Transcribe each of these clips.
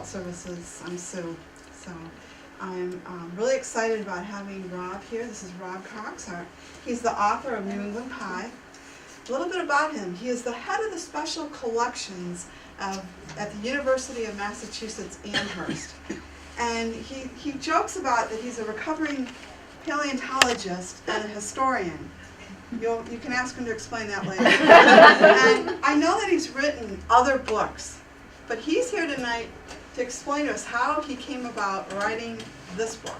Health Services. I'm Sue. So I'm really excited about having Rob here. This is Rob Cox. He's the author of New England Pie. A little bit about him. He is the head of the special collections at the University of Massachusetts Amherst. And he jokes about that he's a recovering paleontologist and a historian. You can ask him to explain that later. And I know that he's written other books, but he's here tonight to explain to us how he came about writing this book.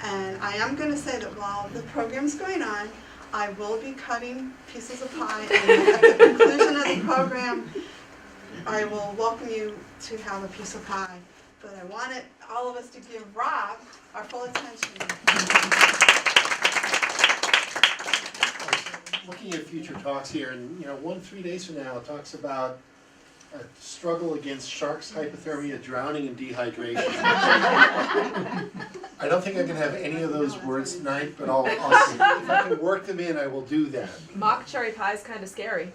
And I am going to say that while the program's going on, I will be cutting pieces of pie, and at the conclusion of the program, I will welcome you to have a piece of pie. But I wanted all of us to give Rob our full attention. Looking at future talks here, and 3 days from now, talks about a struggle against sharks' hypothermia, drowning, and dehydration. I don't think I can have any of those words tonight, but I'll see. If I can work them in, I will do that. Mock cherry pie is kind of scary.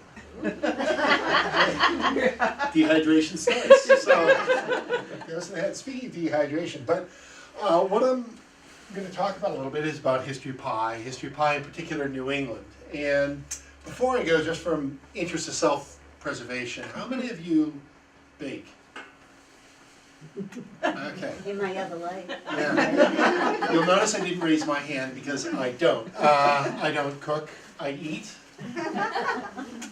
Dehydration starts. So, speaking of dehydration, but what I'm going to talk about a little bit is about history of pie in particular New England. And before I go, just from interest of self-preservation, how many of you bake? Okay. In my other life. Yeah. You'll notice I didn't raise my hand because I don't. I don't cook, I eat.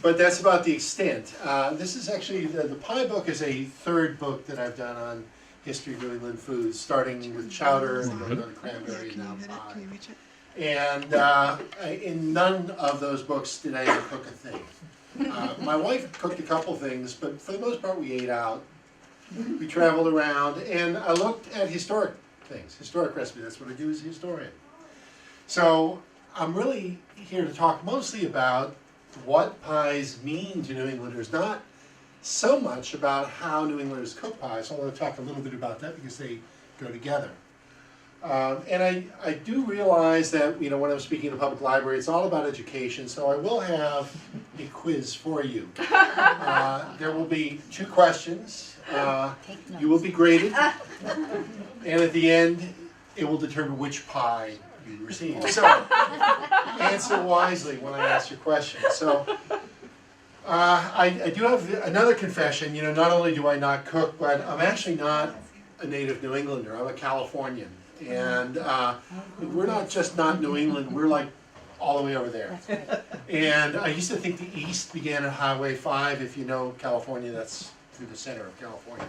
But that's about the extent. This is actually, the pie book is a third book that I've done on history of New England foods, starting with chowder and going on cranberry and now pie. And in none of those books did I ever cook a thing. My wife cooked a couple things, but for the most part we ate out. We traveled around, and I looked at historic things, historic recipes. That's what I do as a historian. So I'm really here to talk mostly about what pies mean to New Englanders, not so much about how New Englanders cook pies. I want to talk a little bit about that because they go together. And I do realize that when I'm speaking in a public library, it's all about education, so I will have a quiz for you. There will be 2 questions. You will be graded, and at the end, it will determine which pie you receive. So, answer wisely when I ask your question. So, I do have another confession. Not only do I not cook, but I'm actually not a native New Englander. I'm a Californian. And we're not just not New England, we're like all the way over there. And I used to think the East began at Highway 5. If you know California, that's through the center of California.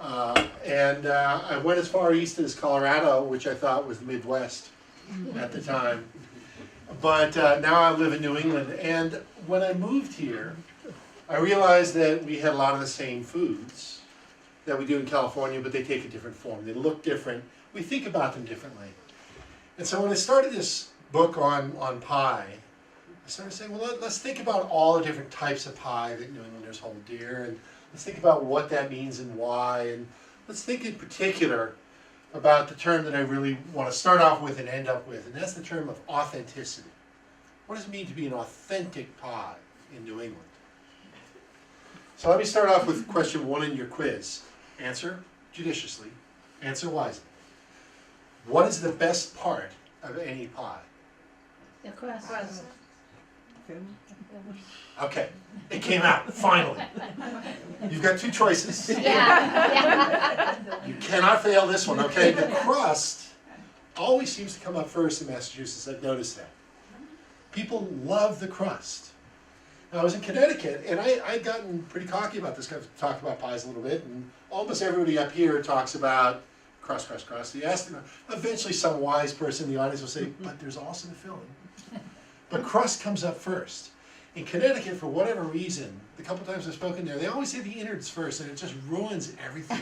I went as far east as Colorado, which I thought was the Midwest at the time. But now I live in New England. And when I moved here, I realized that we had a lot of the same foods that we do in California, but they take a different form. They look different. We think about them differently. And so when I started this book on pie, I started saying, well, let's think about all the different types of pie that New Englanders hold dear, and let's think about what that means and why, and let's think in particular about the term that I really want to start off with and end up with, and that's the term of authenticity. What does it mean to be an authentic pie in New England? So let me start off with question 1 in your quiz. Answer judiciously, answer wisely. What is the best part of any pie? The crust. Okay, it came out, finally. You've got 2 choices. Yeah. You cannot fail this one, okay? The crust always seems to come up first in Massachusetts, I've noticed that. People love the crust. Now, I was in Connecticut, and I'd gotten pretty cocky about this, kind of talked about pies a little bit, and almost everybody up here talks about crust, crust, crust. You ask them, eventually some wise person in the audience will say, but there's also the filling. But crust comes up first. In Connecticut, for whatever reason, the couple times I've spoken there, they always say the innards first, and it just ruins everything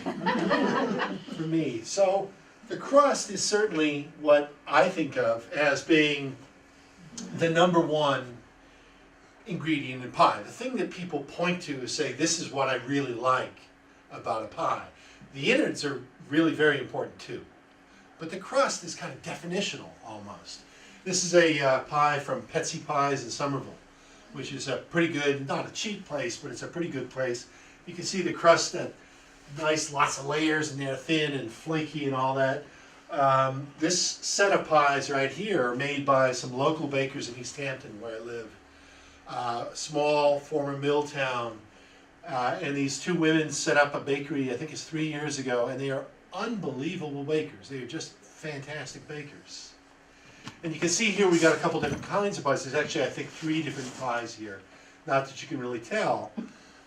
for me. So the crust is certainly what I think of as being the #1 ingredient in pie. The thing that people point to is say, this is what I really like about a pie. The innards are really very important too. But the crust is kind of definitional almost. This is a pie from Petsy Pies in Somerville, which is a pretty good, not a cheap place, but it's a pretty good place. You can see the crust that nice, lots of layers, and they're thin and flaky and all that. This set of pies right here are made by some local bakers in East Hampton, where I live. Small former mill town. And these two women set up a bakery, I think it's 3 years ago, and they are unbelievable bakers. They are just fantastic bakers. And you can see here we got a couple different kinds of pies. There's actually, I think, 3 different pies here. Not that you can really tell.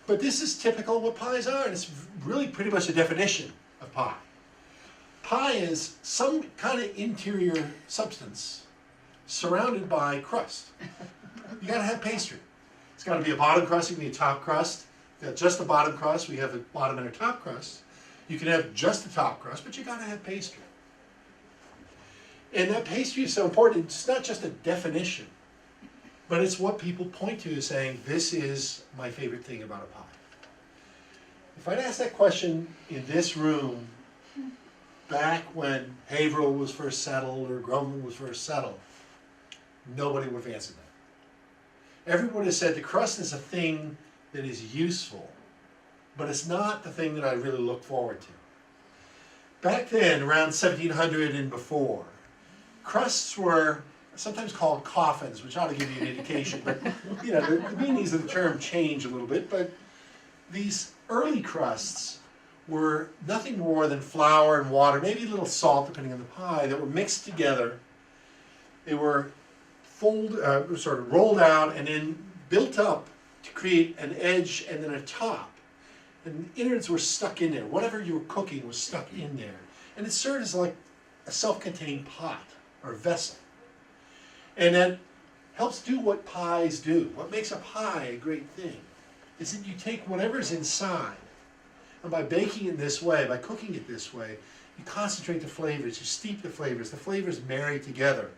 But this is typical of what pies are, and it's really pretty much a definition of pie. Pie is some kind of interior substance surrounded by crust. You gotta have pastry. It's gotta be a bottom crust, it can be a top crust. Just the bottom crust, we have a bottom and a top crust. You can have just the top crust, but you gotta have pastry. And that pastry is so important. It's not just a definition, but it's what people point to as saying, this is my favorite thing about a pie. If I'd asked that question in this room back when Haverhill was first settled or Groveland was first settled, nobody would have answered that. Everyone would have said the crust is a thing that is useful, but it's not the thing that I really look forward to. Back then, around 1700 and before, crusts were sometimes called coffins, which ought to give you an indication, but you know, the meanings of the term change a little bit, but these early crusts were nothing more than flour and water, maybe a little salt depending on the pie, that were mixed together. They were sort of rolled out and then built up to create an edge and then a top. And the innards were stuck in there. Whatever you were cooking was stuck in there. And it served as like a self-contained pot or vessel. And that helps do what pies do. What makes a pie a great thing is that you take whatever's inside, and by baking it this way, by cooking it this way, you concentrate the flavors, you steep the flavors marry together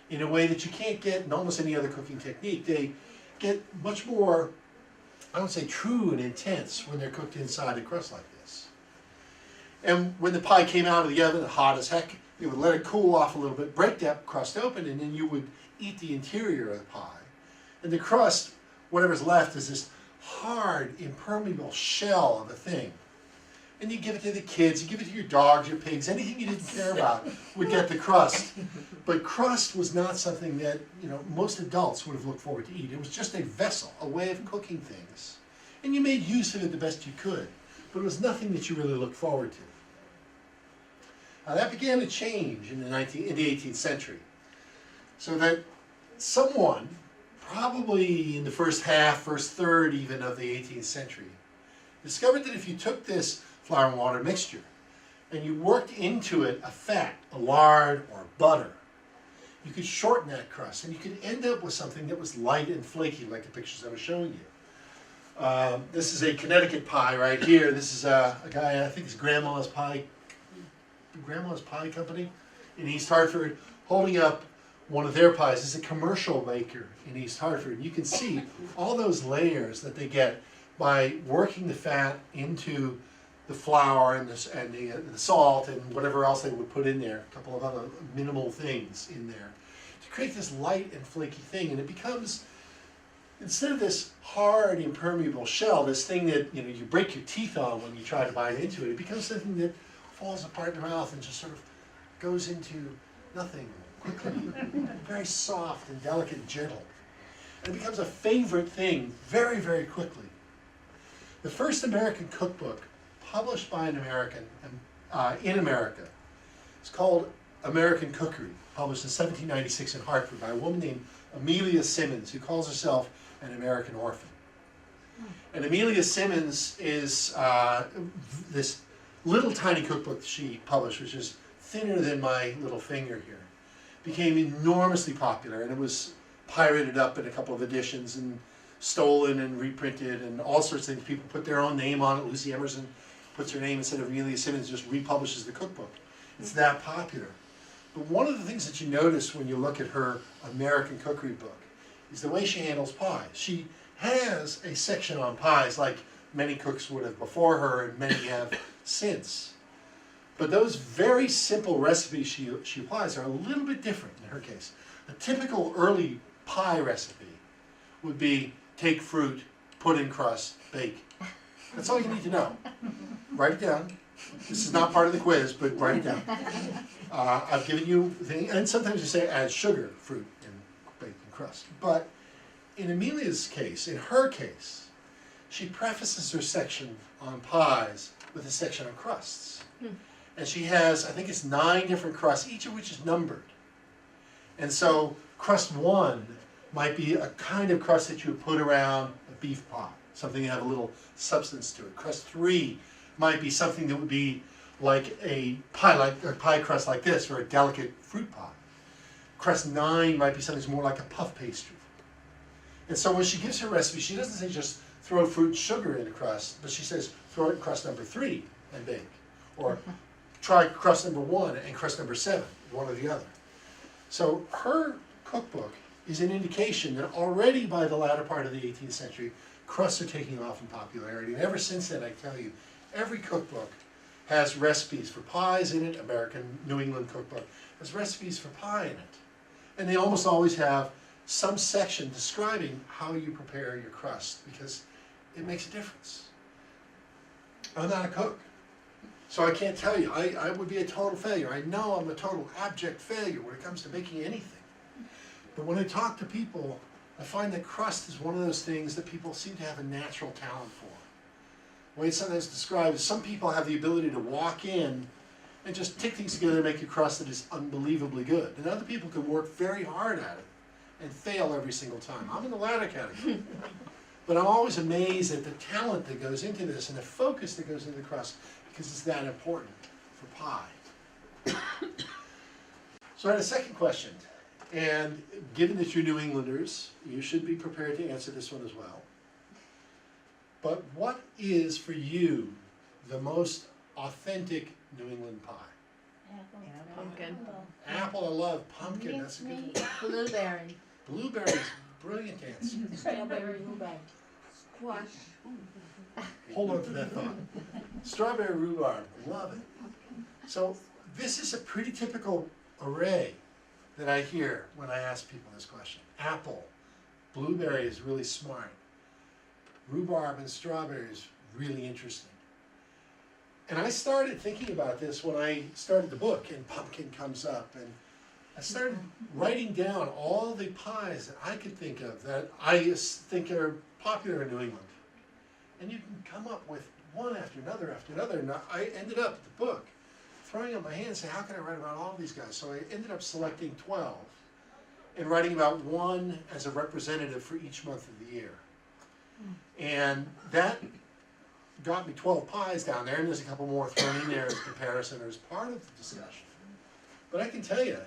in a way that you can't get in almost any other cooking technique. They get much more, I would say, true and intense when they're cooked inside a crust like this. And when the pie came out of the oven, hot as heck, you would let it cool off a little bit, break that crust open, and then you would eat the interior of the pie. And the crust, whatever's left, is this hard, impermeable shell of a thing. And you give it to the kids, you give it to your dogs, your pigs, anything you didn't care about would get the crust. But crust was not something that, you know, most adults would have looked forward to eat. It was just a vessel, a way of cooking things. And you made use of it the best you could, but it was nothing that you really looked forward to. Now that began to change in the 18th century. So that someone, probably in the first third even of the 18th century, discovered that if you took this flour and water mixture and you worked into it a fat, a lard, or butter, you could shorten that crust and you could end up with something that was light and flaky like the pictures I was showing you. This is a Connecticut pie right here. This is a guy, I think it's Grandma's Pie Company in East Hartford, holding up one of their pies. It's a commercial baker in East Hartford. You can see all those layers that they get by working the fat into the flour and the salt and whatever else they would put in there, a couple of other minimal things in there, to create this light and flaky thing. And it becomes, instead of this hard, impermeable shell, this thing that you break your teeth on when you try to bite into it, it becomes something that falls apart in your mouth and just sort of goes into nothing quickly. Very soft and delicate and gentle. And it becomes a favorite thing very, very quickly. The first American cookbook published by an American in America is called American Cookery, published in 1796 in Hartford by a woman named Amelia Simmons, who calls herself an American orphan. And Amelia Simmons is this little tiny cookbook that she published, which is thinner than my little finger here, became enormously popular, and it was pirated up in a couple of editions and stolen and reprinted and all sorts of things. People put their own name on it. Lucy Emerson puts her name instead of Amelia Simmons, just republishes the cookbook. It's that popular. But one of the things that you notice when you look at her American Cookery book is the way she handles pies. She has a section on pies like many cooks would have before her and many have since. But those very simple recipes she applies are a little bit different in her case. A typical early pie recipe would be take fruit, put in crust, bake. That's all you need to know. write it down. This is not part of the quiz, but write it down. I've given you the thing, and sometimes you say add sugar, fruit, and bacon crust. But in Amelia's case, in her case, she prefaces her section on pies with a section on crusts. And she has, I think it's 9 different crusts, each of which is numbered. And so crust 1 might be a kind of crust that you would put around a beef pie, something that have a little substance to it. Crust 3 might be something that would be like a pie crust like this, or a delicate fruit pie. Crust 9 might be something that's more like a puff pastry. And so when she gives her recipe, she doesn't say just throw fruit and sugar in the crust, but she says throw it in crust number 3 and bake. Or try crust number 1 and crust number 7, one or the other. So her cookbook is an indication that already by the latter part of the 18th century, crusts are taking off in popularity. And ever since then, I tell you, every cookbook has recipes for pies in it. American New England cookbook has recipes for pie in it. And they almost always have some section describing how you prepare your crust, because it makes a difference. I'm not a cook, so I can't tell you. I would be a total failure. I know I'm a total abject failure when it comes to making anything. But when I talk to people, I find that crust is one of those things that people seem to have a natural talent for. The way it's sometimes described is some people have the ability to walk in and just tick things together and make a crust that is unbelievably good. And other people can work very hard at it and fail every single time. I'm in the latter category. But I'm always amazed at the talent that goes into this and the focus that goes into the crust, because it's that important for pie. So I had a second question. And given that you're New Englanders, you should be prepared to answer this one as well. But what is, for you, the most authentic New England pie? Pumpkin. Apple, I love. Pumpkin, that's a good one. Blueberry. Blueberries, brilliant answer. Strawberry rhubarb. Squash. Hold on to that thought. Strawberry rhubarb, love it. So this is a pretty typical array that I hear when I ask people this question. Apple, blueberry is really smart. Rhubarb and strawberry is really interesting. And I started thinking about this when I started the book, and pumpkin comes up, and I started writing down all the pies that I could think of that I think are popular in New England. And you can come up with one after another, and I ended up the book throwing up my hand and saying, how can I write about all these guys? So I ended up selecting 12 and writing about one as a representative for each month of the year. And that got me 12 pies down there, and there's a couple more thrown in there as comparison or as part of the discussion. But I can tell you,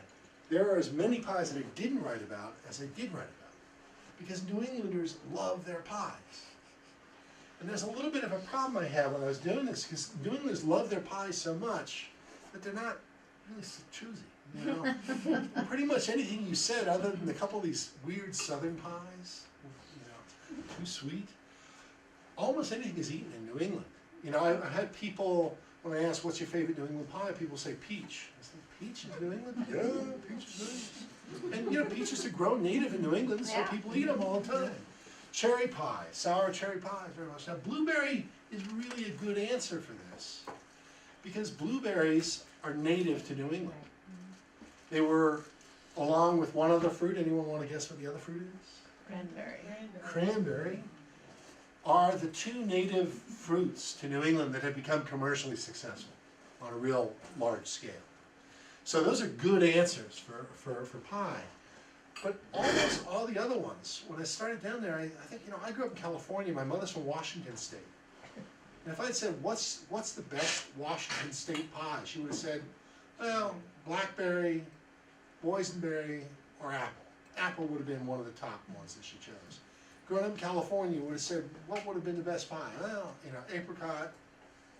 there are as many pies that I didn't write about as I did write about, because New Englanders love their pies. And there's a little bit of a problem I had when I was doing this, because New Englanders love their pies so much that they're not really so choosy. You know, pretty much anything you said, other than a couple of these weird Southern pies, you know, too sweet. Almost anything is eaten in New England. You know, I had people, when I asked what's your favorite New England pie, people say peach. I said, peach is New England? Yeah, peach is New England. And you know, peaches are grown native in New England, so people eat them all the time. Cherry pie, sour cherry pie, very much. Now, blueberry is really a good answer for this, because blueberries are native to New England. They were, along with one other fruit. Anyone want to guess what the other fruit is? Cranberry. Cranberry are the two native fruits to New England that have become commercially successful on a real large scale. So those are good answers for pie. But almost all the other ones, when I started down there, I think, you know, I grew up in California. My mother's from Washington State. And if I'd said, what's the best Washington State pie? She would have said, well, blackberry, boysenberry, or apple. Apple would have been one of the top ones that she chose. Growing up in California, would have said, what would have been the best pie? Well, you know, apricot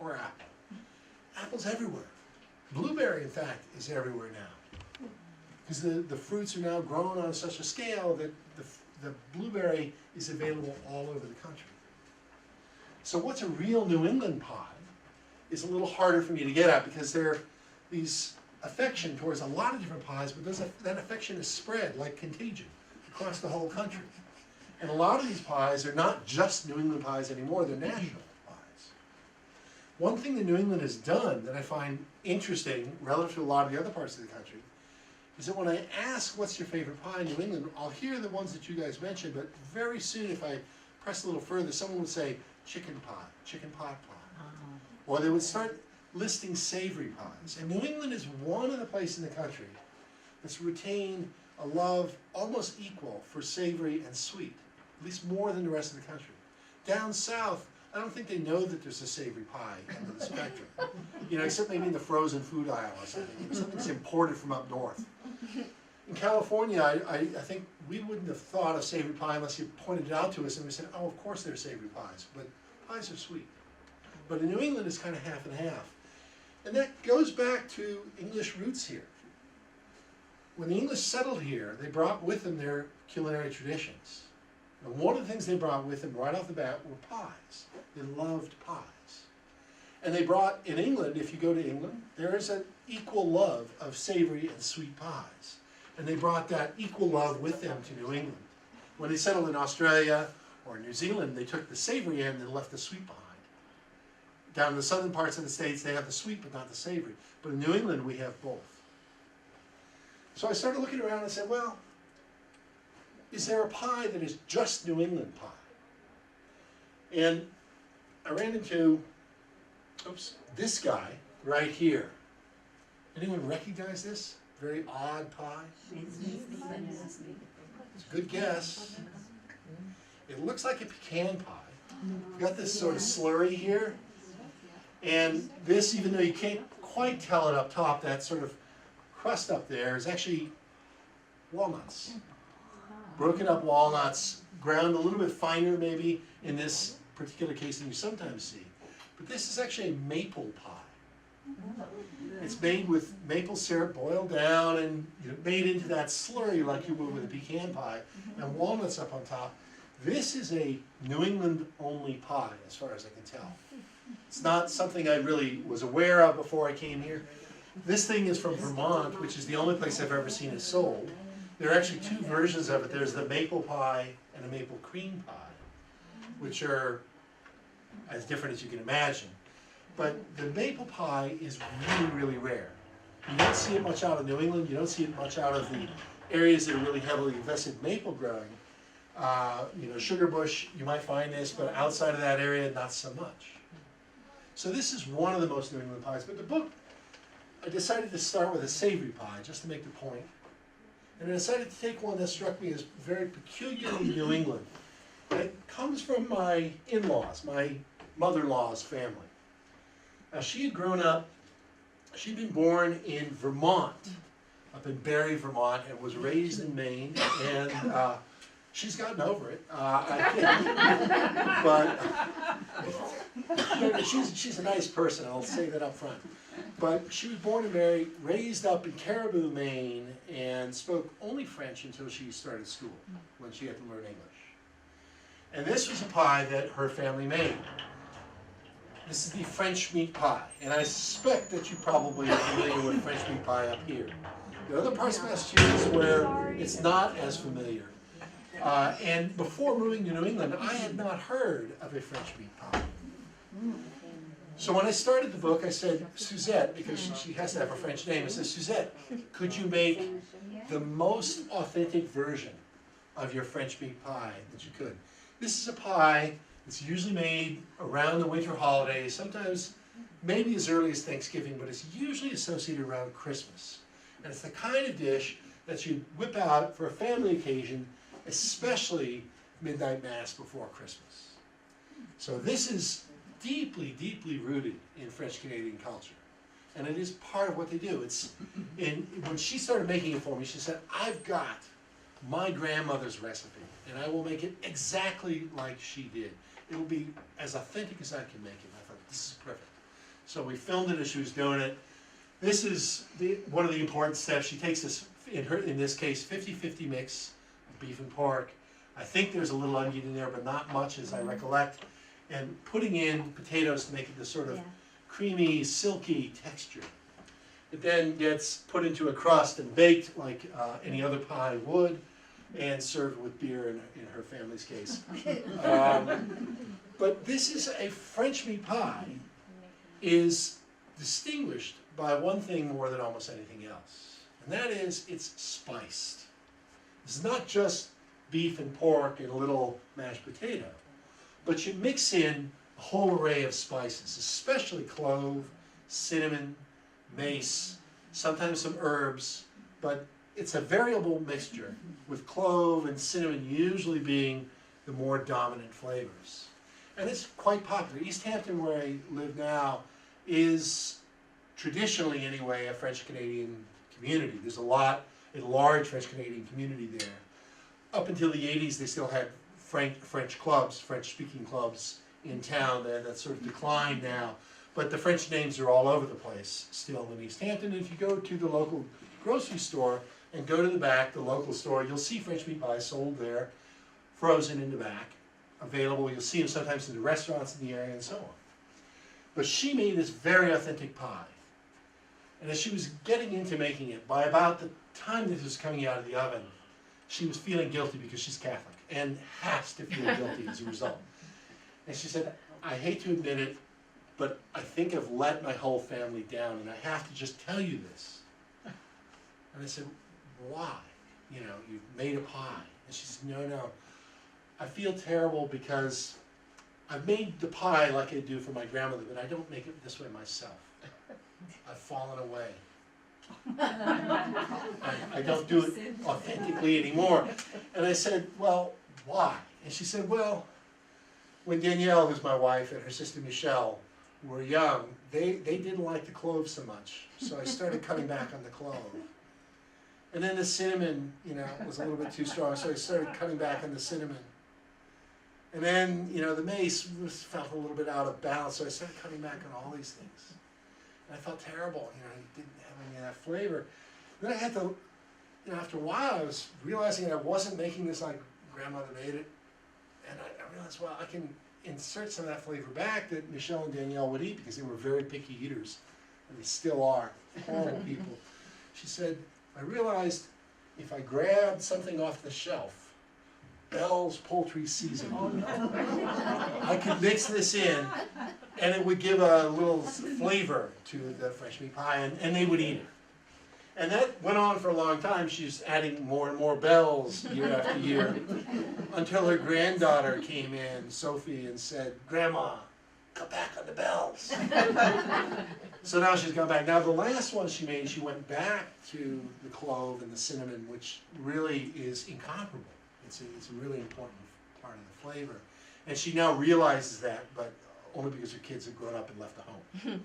or apple. Apple's everywhere. Blueberry, in fact, is everywhere now. Because the fruits are now grown on such a scale that the blueberry is available all over the country. So what's a real New England pie is a little harder for me to get at, because there are these affection towards a lot of different pies, but that affection is spread like contagion across the whole country. And a lot of these pies are not just New England pies anymore, they're national pies. One thing that New England has done that I find interesting relative to a lot of the other parts of the country is that when I ask what's your favorite pie in New England, I'll hear the ones that you guys mentioned, but very soon if I press a little further, someone would say chicken pie, chicken pot pie. Or they would start listing savory pies. And New England is one of the places in the country that's retained a love almost equal for savory and sweet, at least more than the rest of the country. Down south, I don't think they know that there's a savory pie end of the spectrum. You know, except maybe in the frozen food aisle or something. Something's imported from up north. In California, I think we wouldn't have thought of savory pie unless you pointed it out to us and we said, oh, of course there's savory pies, but pies are sweet. But in New England, it's kind of half and half. And that goes back to English roots here. When the English settled here, they brought with them their culinary traditions. And one of the things they brought with them right off the bat were pies. They loved pies. And they brought, in England, if you go to England, there is an equal love of savory and sweet pies. And they brought that equal love with them to New England. When they settled in Australia or New Zealand, they took the savory end and left the sweet behind. Down in the southern parts of the States, they have the sweet but not the savory. But in New England, we have both. So I started looking around and said, well, is there a pie that is just New England pie? And I ran into, this guy right here. Anyone recognize this? Very odd pie. It's a good guess. It looks like a pecan pie. It's got this sort of slurry here. And this, even though you can't quite tell it up top, that sort of crust up there is actually walnuts. Broken up walnuts, ground a little bit finer maybe in this particular case than you sometimes see. But this is actually a maple pie. It's made with maple syrup boiled down and made into that slurry like you would with a pecan pie, and walnuts up on top. This is a New England only pie as far as I can tell. It's not something I really was aware of before I came here. This thing is from Vermont, which is the only place I've ever seen it sold. There are actually two versions of it. There's the maple pie and a maple cream pie, which are as different as you can imagine. But the maple pie is really, really rare. You don't see it much out of New England. You don't see it much out of the areas that are really heavily invested in maple growing. Sugar bush, you might find this, but outside of that area, not so much. So this is one of the most New England pies. But the book, I decided to start with a savory pie, just to make the point. And I decided to take one that struck me as very peculiarly New England. And it comes from my in-laws, my mother-in-law's family. Now she had grown up, she'd been born in Vermont, up in Barrie, Vermont, and was raised in Maine. And she's gotten over it. But she's a nice person, I'll say that up front. But she was born and raised up in Caribou, Maine, and spoke only French until she started school, when she had to learn English. And this was a pie that her family made. This is the French meat pie, and I suspect that you probably are familiar with French meat pie up here. There are other parts of Massachusetts where it's not as familiar. And before moving to New England, I had not heard of a French meat pie. So when I started the book, I said, Suzette, because she has to have a French name, I said, Suzette, could you make the most authentic version of your French meat pie that you could? This is a pie that's usually made around the winter holidays, sometimes maybe as early as Thanksgiving, but it's usually associated around Christmas. And it's the kind of dish that you whip out for a family occasion, especially midnight mass before Christmas. So this is deeply, deeply rooted in French Canadian culture. And it is part of what they do. When she started making it for me, she said, I've got my grandmother's recipe, and I will make it exactly like she did. It will be as authentic as I can make it. And I thought, this is perfect. So we filmed it as she was doing it. This is one of the important steps. She takes this, in this case, 50-50 mix of beef and pork. I think there's a little onion in there, but not much as I recollect. And putting in potatoes to make it this sort of creamy, silky texture. It then gets put into a crust and baked like any other pie would, and served with beer in her family's case. But this is a French meat pie is distinguished by one thing more than almost anything else, and that is it's spiced. It's not just beef and pork and a little mashed potato, but you mix in a whole array of spices, especially clove, cinnamon, mace, sometimes some herbs, but it's a variable mixture, with clove and cinnamon usually being the more dominant flavors. And it's quite popular. East Hampton, where I live now, is traditionally anyway a French-Canadian community. There's a large French-Canadian community there. Up until the 80s, they still had French clubs, French-speaking clubs in town. That's sort of declined now. But the French names are all over the place still in East Hampton. And if you go to the local grocery store and go to the back, the local store, you'll see French meat pies sold there, frozen in the back, available. You'll see them sometimes in the restaurants in the area and so on. But she made this very authentic pie. And as she was getting into making it, by about the time this was coming out of the oven, she was feeling guilty because she's Catholic and has to feel guilty as a result. And she said, I hate to admit it, but I think I've let my whole family down and I have to just tell you this. And I said, why? You know, you've made a pie. And she said, no, I feel terrible because I've made the pie like I do for my grandmother, but I don't make it this way myself. I've fallen away. I don't do it authentically anymore. And I said, well, why? And she said, well, when Danielle, who's my wife, and her sister Michelle were young, they didn't like the clove so much. So I started cutting back on the clove. And then the cinnamon, was a little bit too strong, so I started cutting back on the cinnamon. And then, the mace felt a little bit out of balance, so I started cutting back on all these things. And I felt terrible, I didn't have any of that flavor. Then I had to, after a while, I was realizing I wasn't making this like grandmother made it. And I realized, well, I can insert some of that flavor back that Michelle and Danielle would eat because they were very picky eaters. And they still are, horrible people. She said, I realized if I grabbed something off the shelf, Bell's Poultry Seasoning, I could mix this in and it would give a little flavor to the fresh meat pie and they would eat it. And that went on for a long time. She was adding more and more bells year after year until her granddaughter came in, Sophie, and said, Grandma, cut back on the bells. So now she's gone back. Now the last one she made, she went back to the clove and the cinnamon, which really is incomparable. It's a really important part of the flavor. And she now realizes that, but only because her kids have grown up and left the home.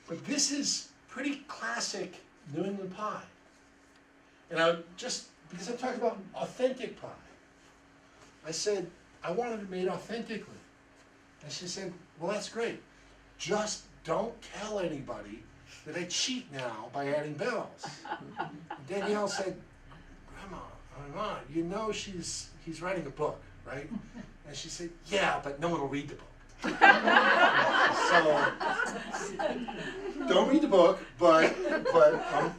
But this is pretty classic New England pie. And because I'm talking about authentic pie, I said, I wanted it made authentically. And she said, well, that's great. Just don't tell anybody that I cheat now by adding bells. And Danielle said, Grandma, he's writing a book, right? And she said, yeah, but no one will read the book. So, don't read the book, but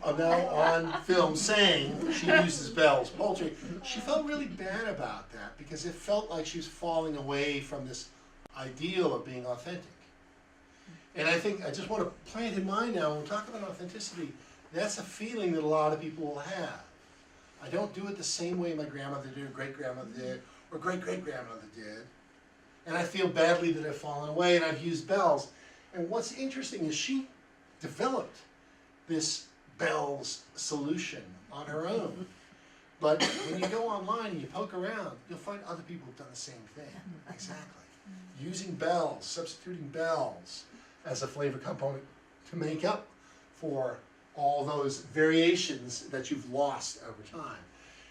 I'm now on film saying she uses Bell's Poultry. She felt really bad about that because it felt like she was falling away from this ideal of being authentic. And I think I just want to plant in mind now, when we talk about authenticity, that's a feeling that a lot of people will have. I don't do it the same way my grandmother did, or great-grandmother did, or great-great-grandmother did. And I feel badly that I've fallen away and I've used bells. And what's interesting is she developed this bells solution on her own. But when you go online and you poke around, you'll find other people have done the same thing. Exactly. Using bells, substituting bells as a flavor component to make up for all those variations that you've lost over time.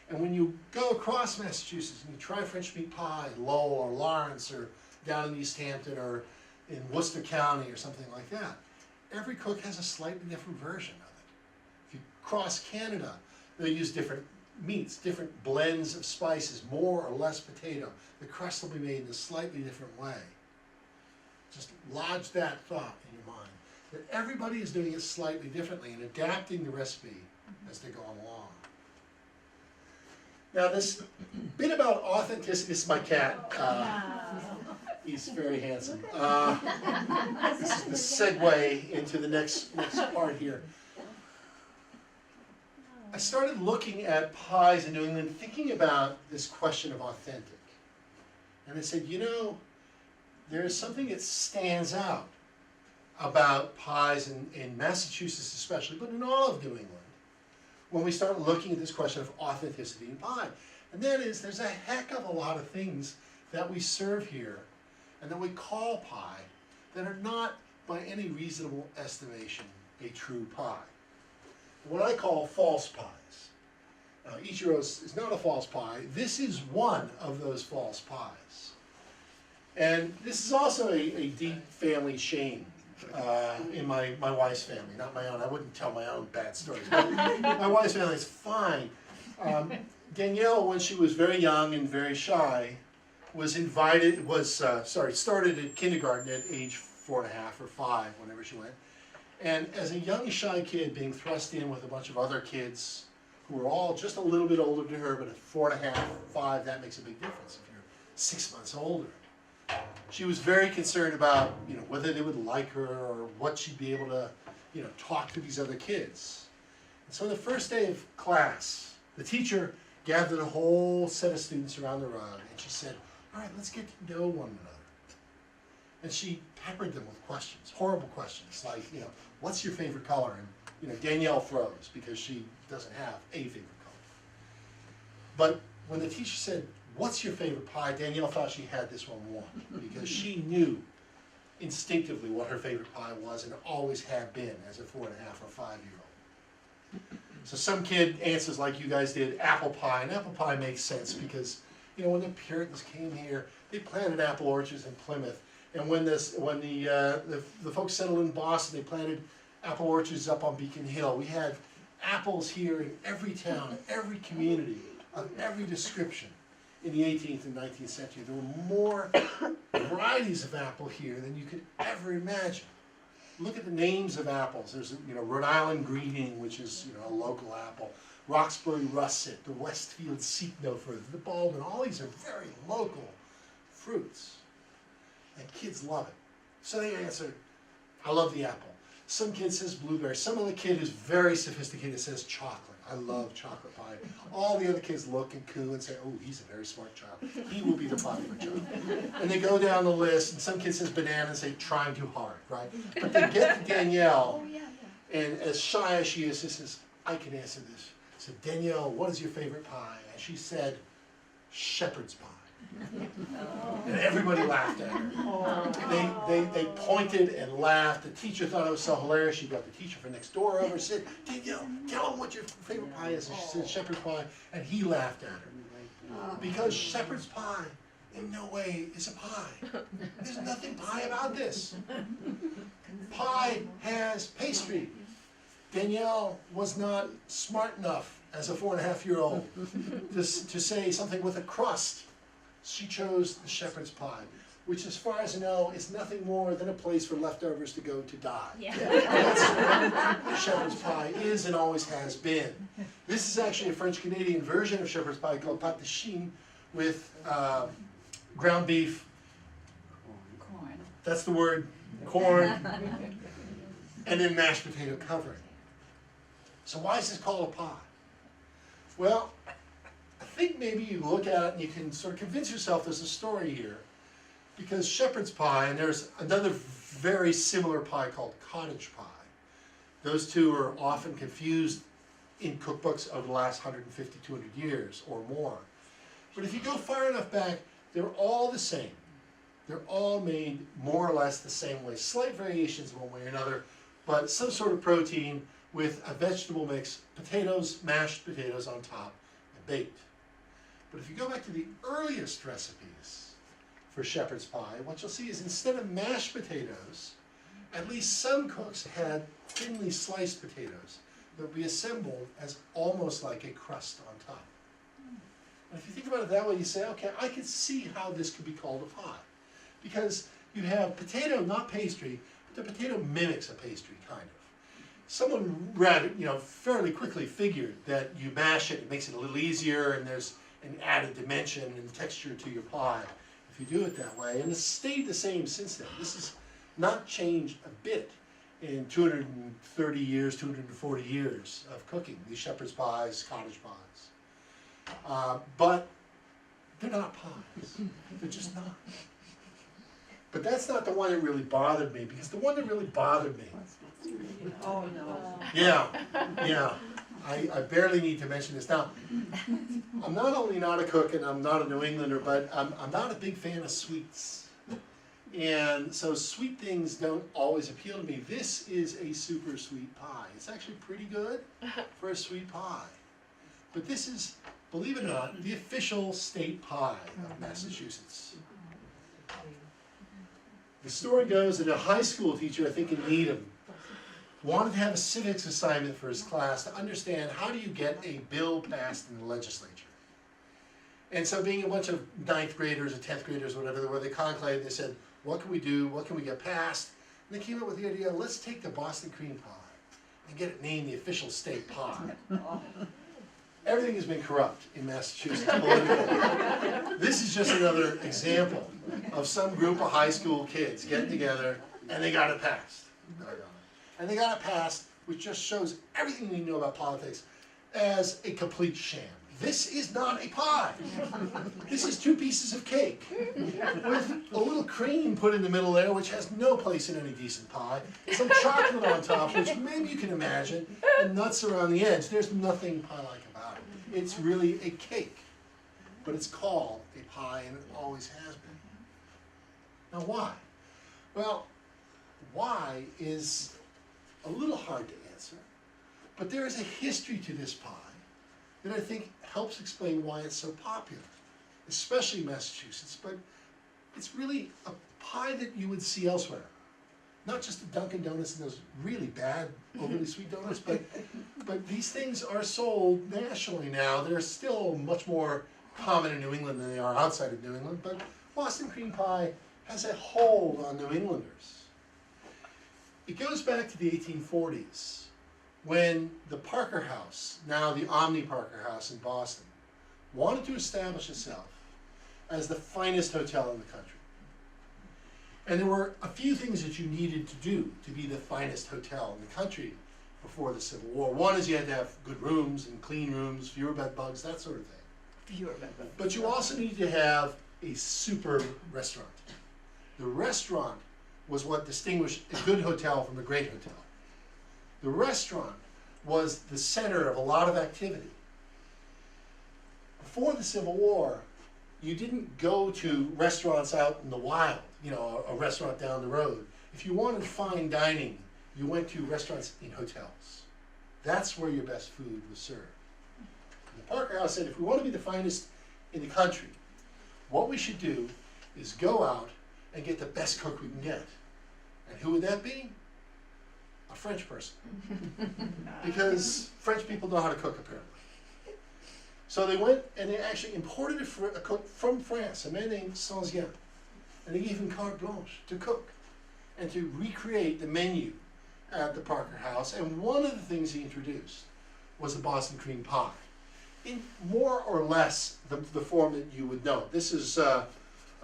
And when you go across Massachusetts and you try French meat pie in Lowell or Lawrence or down in East Hampton or in Worcester County or something like that, every cook has a slightly different version of it. If you cross Canada, they use different meats, different blends of spices, more or less potato. The crust will be made in a slightly different way. Just lodge that thought in your mind, that everybody is doing it slightly differently and adapting the recipe as they go along. Now this bit about authenticity, this is my cat. He's very handsome. This is the segue into the next part here. I started looking at pies in New England, thinking about this question of authentic. And I said, you know, there is something that stands out about pies in Massachusetts especially, but in all of New England, when we start looking at this question of authenticity in pie. And that is, there's a heck of a lot of things that we serve here and that we call pie that are not, by any reasonable estimation, a true pie. What I call false pies. Ichiro's is not a false pie. This is one of those false pies. And this is also a deep family shame in my wife's family, not my own. I wouldn't tell my own bad stories. But my wife's family is fine. Danielle, when she was very young and very shy, started at kindergarten at age 4.5 or 5, whenever she went. And as a young, shy kid being thrust in with a bunch of other kids who were all just a little bit older than her, but at 4.5, 5, that makes a big difference if you're 6 months older. She was very concerned about, whether they would like her or what she'd be able to, talk to these other kids. And so the first day of class, the teacher gathered a whole set of students around the rug, and she said, all right, let's get to know one another. And she peppered them with questions, horrible questions, like, what's your favorite color? And, Danielle froze because she doesn't have a favorite color. But when the teacher said, what's your favorite pie, Danielle thought she had this one won because she knew instinctively what her favorite pie was and always had been as a 4.5 or 5-year-old. So some kid answers like you guys did, apple pie, and apple pie makes sense because, when the Puritans came here, they planted apple orchards in Plymouth. And when the folks settled in Boston, they planted apple orchards up on Beacon Hill. We had apples here in every town, every community, of every description in the 18th and 19th century. There were more varieties of apple here than you could ever imagine. Look at the names of apples. There's, Rhode Island Greening, which is, a local apple. Roxbury Russet, the Westfield Seeknofer, the Baldwin. All these are very local fruits. And kids love it. So they answer, I love the apple. Some kid says blueberry. Some other kid who's very sophisticated says chocolate. I love chocolate pie. All the other kids look and coo and say, oh, he's a very smart child. He will be the popular child. And they go down the list, and some kid says banana and say, trying too hard, right? But they get to Danielle, and as shy as she is, she says, I can answer this. So Danielle, what is your favorite pie? And she said, shepherd's pie. And everybody laughed at her. They pointed and laughed. The teacher thought it was so hilarious. She got the teacher from next door over and said, Danielle, tell him what your favorite pie is. And she said shepherd's pie, and he laughed at her. Because shepherd's pie in no way is a pie. There's nothing pie about this. Pie has pastry. Danielle was not smart enough as a 4.5-year-old to say something with a crust. She chose the shepherd's pie, which as far as I know is nothing more than a place for leftovers to go to die. Yeah. That's what shepherd's pie is and always has been. This is actually a French-Canadian version of shepherd's pie called pâte de chine with ground beef. Corn. That's the word, corn, and then mashed potato covering. So why is this called a pie? Well, I think maybe you look at it and you can sort of convince yourself there's a story here. Because shepherd's pie, and there's another very similar pie called cottage pie. Those two are often confused in cookbooks over the last 150, 200 years or more. But if you go far enough back, they're all the same. They're all made more or less the same way. Slight variations one way or another, but some sort of protein with a vegetable mix, potatoes, mashed potatoes on top, and baked. But if you go back to the earliest recipes for shepherd's pie, what you'll see is instead of mashed potatoes, at least some cooks had thinly sliced potatoes that would be assembled as almost like a crust on top. And if you think about it that way, you say, okay, I can see how this could be called a pie. Because you have potato, not pastry, but the potato mimics a pastry, kind of. Someone read, fairly quickly figured that you mash it makes it a little easier, and there's an added dimension and texture to your pie if you do it that way. And it's stayed the same since then. This is not changed a bit in 230 years, 240 years of cooking, these shepherd's pies, cottage pies. But they're not pies. They're just not. But that's not the one that really bothered me, because the one that really bothered me, Oh, no. yeah, I barely need to mention this. Now, I'm not only not a cook and I'm not a New Englander, but I'm not a big fan of sweets. And so sweet things don't always appeal to me. This is a super sweet pie. It's actually pretty good for a sweet pie. But this is, believe it or not, the official state pie of Massachusetts. The story goes that a high school teacher, I think in Needham, wanted to have a civics assignment for his class to understand how do you get a bill passed in the legislature. And so being a bunch of 9th graders or 10th graders or whatever, where they conclaved, they said, what can we do, what can we get passed? And they came up with the idea, let's take the Boston cream pie and get it named the official state pie. Everything has been corrupt in Massachusetts politically. This is just another example of some group of high school kids getting together and they got it passed. And they got it passed, which just shows everything we know about politics as a complete sham. This is not a pie. This is 2 pieces of cake with a little cream put in the middle there, which has no place in any decent pie. Some chocolate on top, which maybe you can imagine, and nuts around the edge. There's nothing pie-like about it. It's really a cake, but it's called a pie, and it always has been. Now, why? Well, why is a little hard to answer, but there is a history to this pie that I think helps explain why it's so popular, especially in Massachusetts, but it's really a pie that you would see elsewhere. Not just the Dunkin' Donuts and those really bad, overly sweet donuts, but these things are sold nationally now. They're still much more common in New England than they are outside of New England, but Boston cream pie has a hold on New Englanders. It goes back to the 1840s, when the Parker House, now the Omni Parker House in Boston, wanted to establish itself as the finest hotel in the country. And there were a few things that you needed to do to be the finest hotel in the country before the Civil War. One is you had to have good rooms and clean rooms, fewer bed bugs, that sort of thing. Fewer bed bugs. But you also needed to have a superb restaurant. The restaurant was what distinguished a good hotel from a great hotel. The restaurant was the center of a lot of activity. Before the Civil War, you didn't go to restaurants out in the wild, you know, a restaurant down the road. If you wanted fine dining, you went to restaurants in hotels. That's where your best food was served. And the Parker House said, if we want to be the finest in the country, what we should do is go out and get the best cook we can get. And who would that be? A French person. Because French people know how to cook, apparently. So they went and they actually imported a cook from France, a man named Saint-Jean. And they gave him carte blanche to cook and to recreate the menu at the Parker House. And one of the things he introduced was the Boston cream pie, in more or less the form that you would know. This is a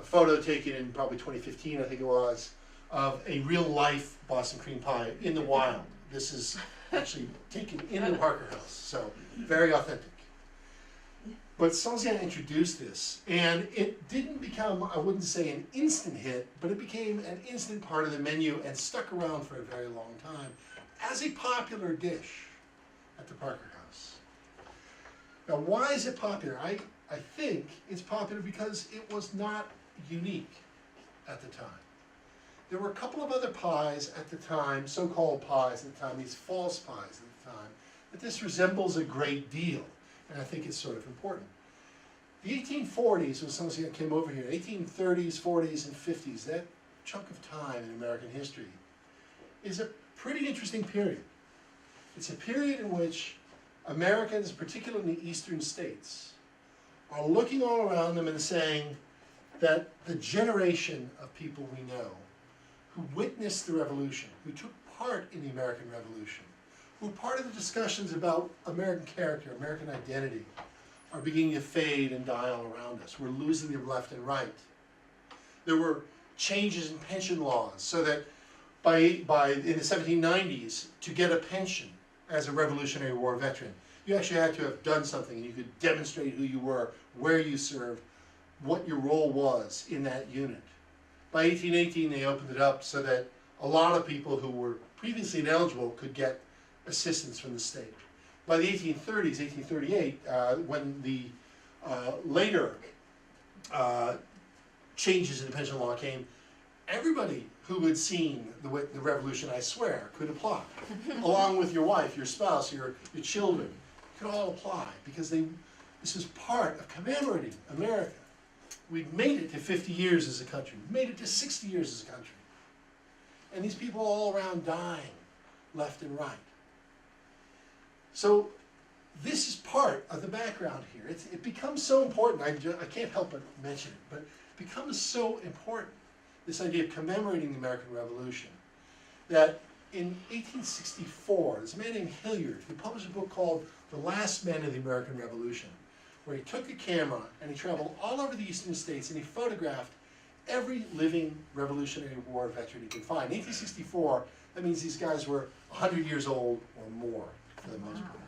photo taken in probably 2015, I think it was, of a real-life Boston cream pie in the wild. This is actually taken in the Parker House, so very authentic. But Saint-Jean introduced this, and it didn't become, I wouldn't say an instant hit, but it became an instant part of the menu and stuck around for a very long time as a popular dish at the Parker House. Now, why is it popular? I think it's popular because it was not unique at the time. There were a couple of other pies at the time, so-called pies at the time, these false pies at the time, that this resembles a great deal, and I think it's sort of important. The 1840s, when Saint-Jean came over here, 1830s, 40s, and 50s, that chunk of time in American history, is a pretty interesting period. It's a period in which Americans, particularly in the eastern states, are looking all around them and saying that the generation of people we know who witnessed the revolution, who took part in the American Revolution, who were part of the discussions about American character, American identity, are beginning to fade and die all around us. We're losing them left and right. There were changes in pension laws so that in the 1790s, to get a pension as a Revolutionary War veteran, you actually had to have done something, and you could demonstrate who you were, where you served, what your role was in that unit. By 1818, they opened it up so that a lot of people who were previously ineligible could get assistance from the state. By the 1830s, 1838, when the later changes in the pension law came, everybody who had seen the revolution, I swear, could apply. Along with your wife, your spouse, your children, could all apply, because this is part of commemorating America. We've made it to 50 years as a country. We've made it to 60 years as a country. And these people all around dying, left and right. So this is part of the background here. It becomes so important. I can't help but mention it, but it becomes so important, this idea of commemorating the American Revolution, that in 1864, there's a man named Hilliard who published a book called The Last Men of the American Revolution, where he took a camera and he traveled all over the eastern states and he photographed every living Revolutionary War veteran he could find. In 1864, that means these guys were 100 years old or more, for the most part.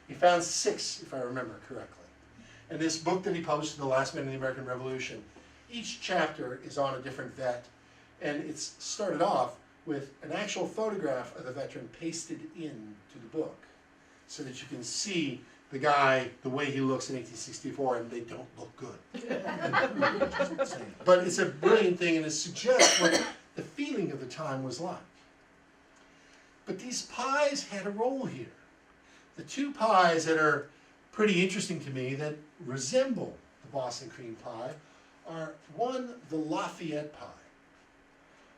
He found 6, if I remember correctly. And this book that he published, The Last Men of the American Revolution, each chapter is on a different vet, and it's started off with an actual photograph of the veteran pasted into the book, so that you can see the guy, the way he looks in 1864, and they don't look good. But it's a brilliant thing, and it suggests what the feeling of the time was like. But these pies had a role here. The 2 pies that are pretty interesting to me that resemble the Boston cream pie are, one, the Lafayette pie,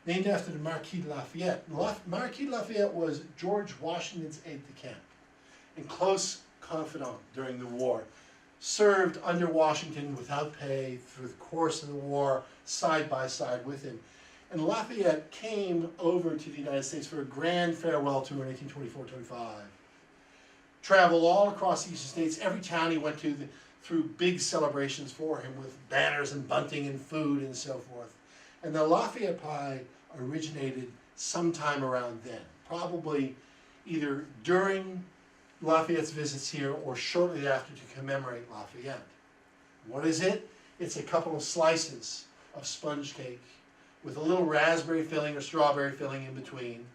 named after the Marquis de Lafayette. Marquis de Lafayette was George Washington's aide-de-camp and close confidant during the war. Served under Washington without pay through the course of the war, side by side with him. And Lafayette came over to the United States for a grand farewell tour in 1824-25. Traveled all across the eastern states. Every town he went to threw big celebrations for him with banners and bunting and food and so forth. And the Lafayette pie originated sometime around then, probably either during Lafayette's visits here or shortly after, to commemorate Lafayette. What is it? It's a couple of slices of sponge cake with a little raspberry filling or strawberry filling in between,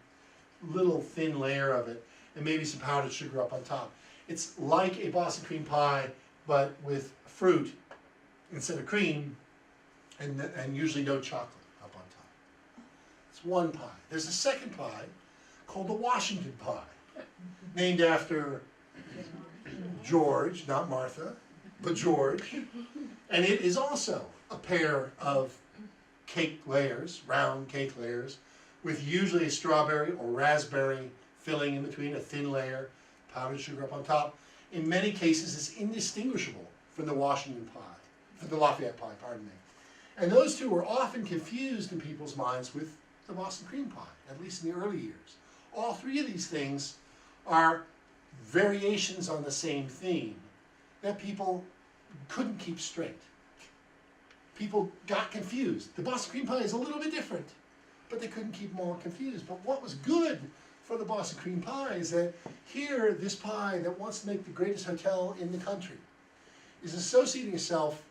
little thin layer of it, and maybe some powdered sugar up on top. It's like a Boston cream pie, but with fruit instead of cream, and usually no chocolate up on top. It's one pie. There's a second pie called the Washington pie, named after George, not Martha, but George. And it is also a pair of cake layers, round cake layers, with usually a strawberry or raspberry filling in between, a thin layer, powdered sugar up on top. In many cases, it's indistinguishable from the Washington pie, from the Lafayette pie, pardon me. And those two were often confused in people's minds with the Boston cream pie, at least in the early years. All 3 of these things are variations on the same theme that people couldn't keep straight. People got confused. The Boston cream pie is a little bit different, but they couldn't keep them all confused. But what was good for the Boston cream pie is that here, this pie that wants to make the greatest hotel in the country is associating itself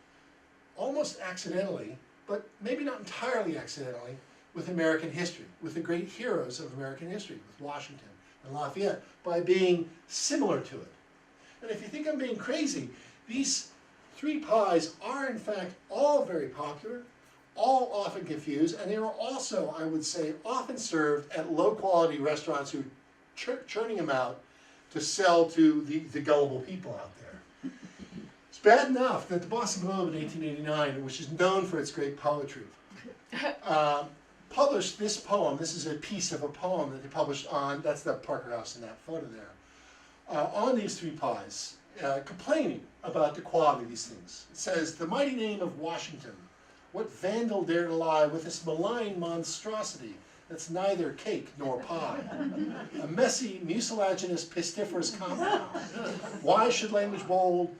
almost accidentally, but maybe not entirely accidentally, with American history, with the great heroes of American history, with Washington and Lafayette, by being similar to it. And if you think I'm being crazy, these 3 pies are in fact all very popular, all often confused, and they are also, I would say, often served at low-quality restaurants who are churning them out to sell to the gullible people out there. It's bad enough that the Boston Globe in 1889, which is known for its great poetry, published this poem. This is a piece of a poem that they published on, that's the Parker House in that photo there, on these 3 pies, complaining about the quality of these things. It says, "The mighty name of Washington, what vandal dare to lie with this malign monstrosity that's neither cake nor pie? A messy, mucilaginous, pestiferous compound. Why should language bold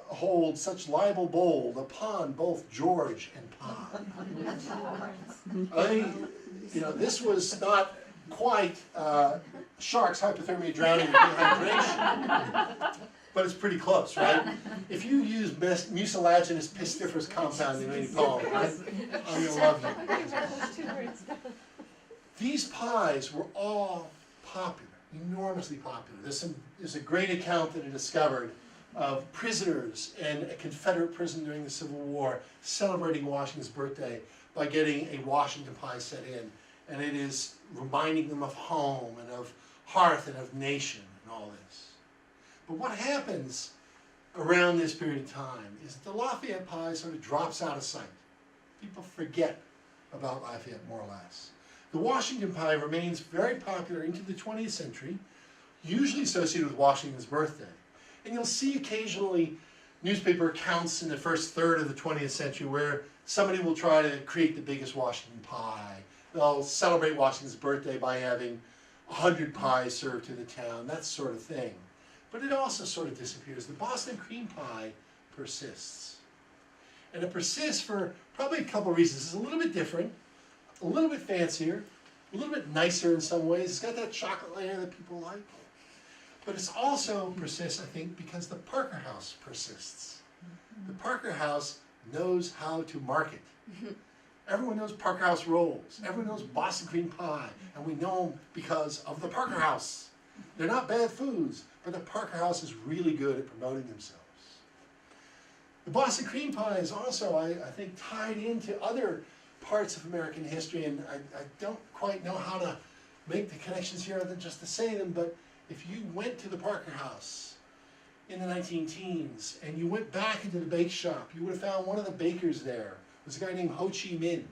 hold such libel bold upon both George and pie?" you know, this was not quite sharks hypothermia drowning with dehydration, but it's pretty close, right? If you use mucilaginous pestiferous compound in any poem, right, I'm gonna love you. These pies were all popular, enormously popular. There's a great account that I discovered of prisoners in a Confederate prison during the Civil War celebrating Washington's birthday by getting a Washington pie set in. And it is reminding them of home and of hearth and of nation and all this. But what happens around this period of time is that the Lafayette pie sort of drops out of sight. People forget about Lafayette more or less. The Washington pie remains very popular into the 20th century, usually associated with Washington's birthday. And you'll see occasionally newspaper accounts in the first third of the 20th century where somebody will try to create the biggest Washington pie. They'll celebrate Washington's birthday by having 100 pies served to the town, that sort of thing. But it also sort of disappears. The Boston cream pie persists. And it persists for probably a couple of reasons. It's a little bit different, a little bit fancier, a little bit nicer in some ways. It's got that chocolate layer that people like. But it's also persists, I think, because the Parker House persists. The Parker House knows how to market. Everyone knows Parker House rolls. Everyone knows Boston cream pie. And we know them because of the Parker House. They're not bad foods, but the Parker House is really good at promoting themselves. The Boston cream pie is also, I think, tied into other parts of American history, and I don't quite know how to make the connections here other than just to say them, but if you went to the Parker House in the 19-teens and you went back into the bake shop, you would have found one of the bakers there was a guy named Ho Chi Minh,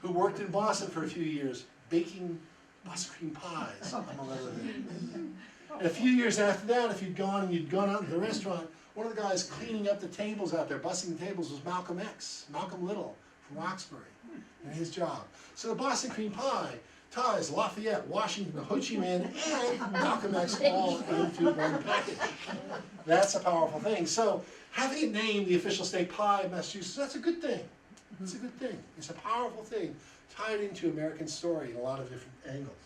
who worked in Boston for a few years baking Boston cream pies, among other things. And a few years after that, if you'd gone out to the restaurant, one of the guys cleaning up the tables out there, bussing the tables, was Malcolm Little from Roxbury, and his job. So the Boston cream pie ties Lafayette, Washington, Ho Chi Minh, and Malcolm X all into one package. That's a powerful thing. So having it named the official state pie of Massachusetts, that's a good thing. It's a good thing. It's a powerful thing, tied into American story in a lot of different angles.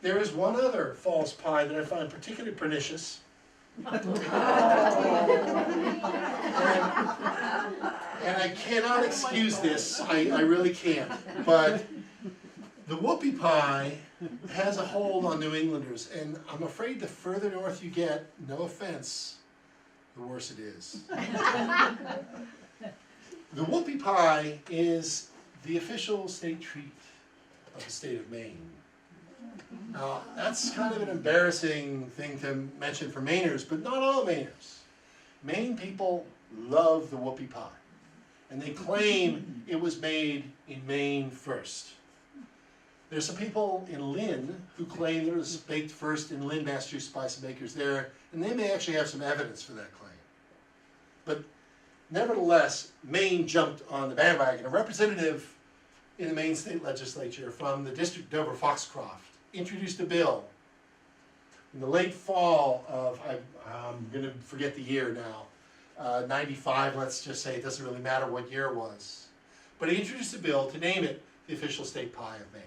There is one other false pie that I find particularly pernicious. And I cannot excuse this, I really can't, but the whoopie pie has a hold on New Englanders, and I'm afraid the further north you get, no offense, the worse it is. The whoopie pie is the official state treat of the state of Maine. Now, that's kind of an embarrassing thing to mention for Mainers, but not all Mainers. Maine people love the whoopie pie, and they claim it was made in Maine first. There's some people in Lynn who claim that it was baked first in Lynn, Massachusetts by some bakers there, and they may actually have some evidence for that claim. But nevertheless, Maine jumped on the bandwagon. A representative in the Maine state legislature from the district of Dover-Foxcroft introduced a bill in the late fall of, I'm going to forget the year now, 95, let's just say, it doesn't really matter what year it was. But he introduced a bill to name it the official state pie of Maine.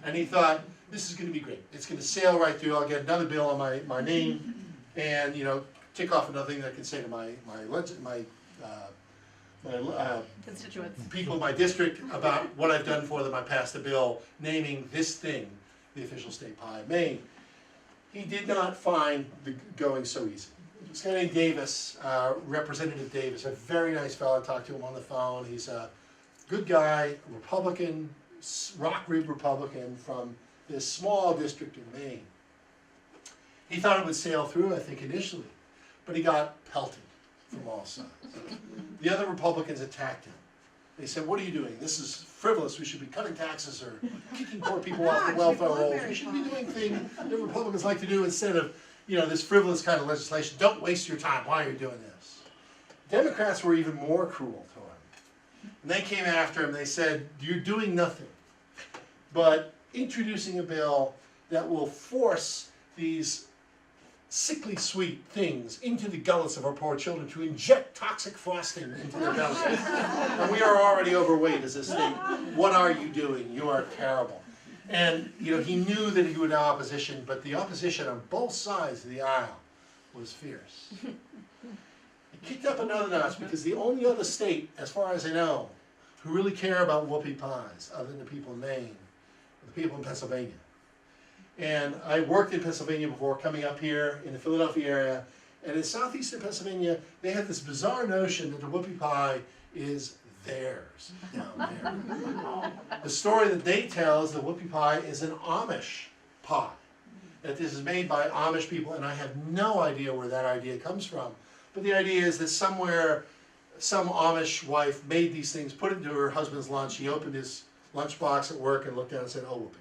And he thought, this is going to be great. It's going to sail right through. I'll get another bill on my name and, you know, tick off another thing that I can say to my Constituents. people in my district about what I've done for them. I passed a bill naming this thing the official state pie of Maine. He did not find the going so easy. This guy named Davis, Representative Davis, a very nice fellow. I talked to him on the phone. He's a good guy, Republican, rock rib Republican from this small district in Maine. He thought it would sail through, I think, initially, but he got pelted from all sides. The other Republicans attacked him. They said, what are you doing? This is frivolous. We should be cutting taxes or kicking poor people off the welfare rolls. We should be doing things that Republicans like to do instead of, you know, this frivolous kind of legislation. Don't waste your time while you're doing this. Democrats were even more cruel to him. And they came after him. They said, you're doing nothing but introducing a bill that will force these sickly sweet things into the gullets of our poor children to inject toxic frosting into their bellies. And we are already overweight as a state. What are you doing? You are terrible. And he knew that he would have opposition, but the opposition on both sides of the aisle was fierce. It kicked up another notch because the only other state, as far as I know, who really care about whoopie pies, other than the people in Maine, are the people in Pennsylvania. And I worked in Pennsylvania before, coming up here in the Philadelphia area, and in southeastern Pennsylvania, they have this bizarre notion that the whoopie pie is theirs down there. The story that they tell is the whoopie pie is an Amish pie, that this is made by Amish people, and I have no idea where that idea comes from. But the idea is that somewhere, some Amish wife made these things, put it into her husband's lunch, he opened his lunchbox at work and looked down and said, oh, whoopie.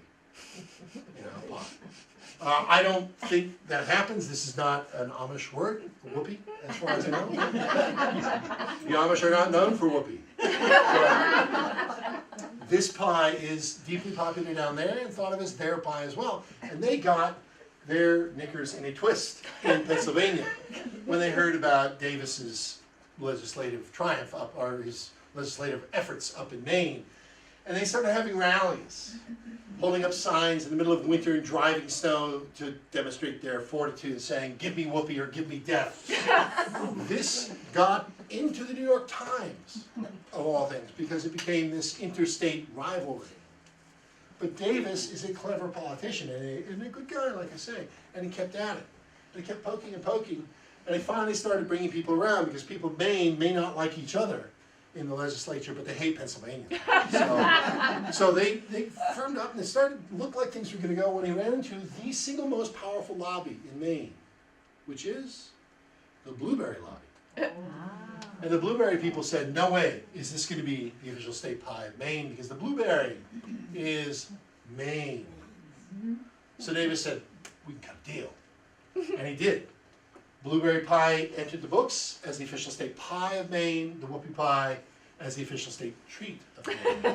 I don't think that happens. This is not an Amish word, whoopee, as far as I know. The Amish are not known for whoopee. This pie is deeply popular down there and thought of as their pie as well. And they got their knickers in a twist in Pennsylvania when they heard about Davis's legislative triumph or his legislative efforts up in Maine. And they started having rallies, holding up signs in the middle of winter and driving snow to demonstrate their fortitude, saying, give me whoopee or give me death. This got into the New York Times, of all things, because it became this interstate rivalry. But Davis is a clever politician and a good guy, like I say, and he kept at it. And he kept poking and poking, and he finally started bringing people around, because people in Maine may not like each other in the legislature, but they hate Pennsylvania. So they firmed up, and it started to look like things were going to go when he ran into the single most powerful lobby in Maine, which is the blueberry lobby. And the blueberry people said, no way is this going to be the official state pie of Maine, because the blueberry is Maine. So Davis said, we can cut a deal. And he did. Blueberry pie entered the books as the official state pie of Maine, the whoopie pie as the official state treat of Maine. And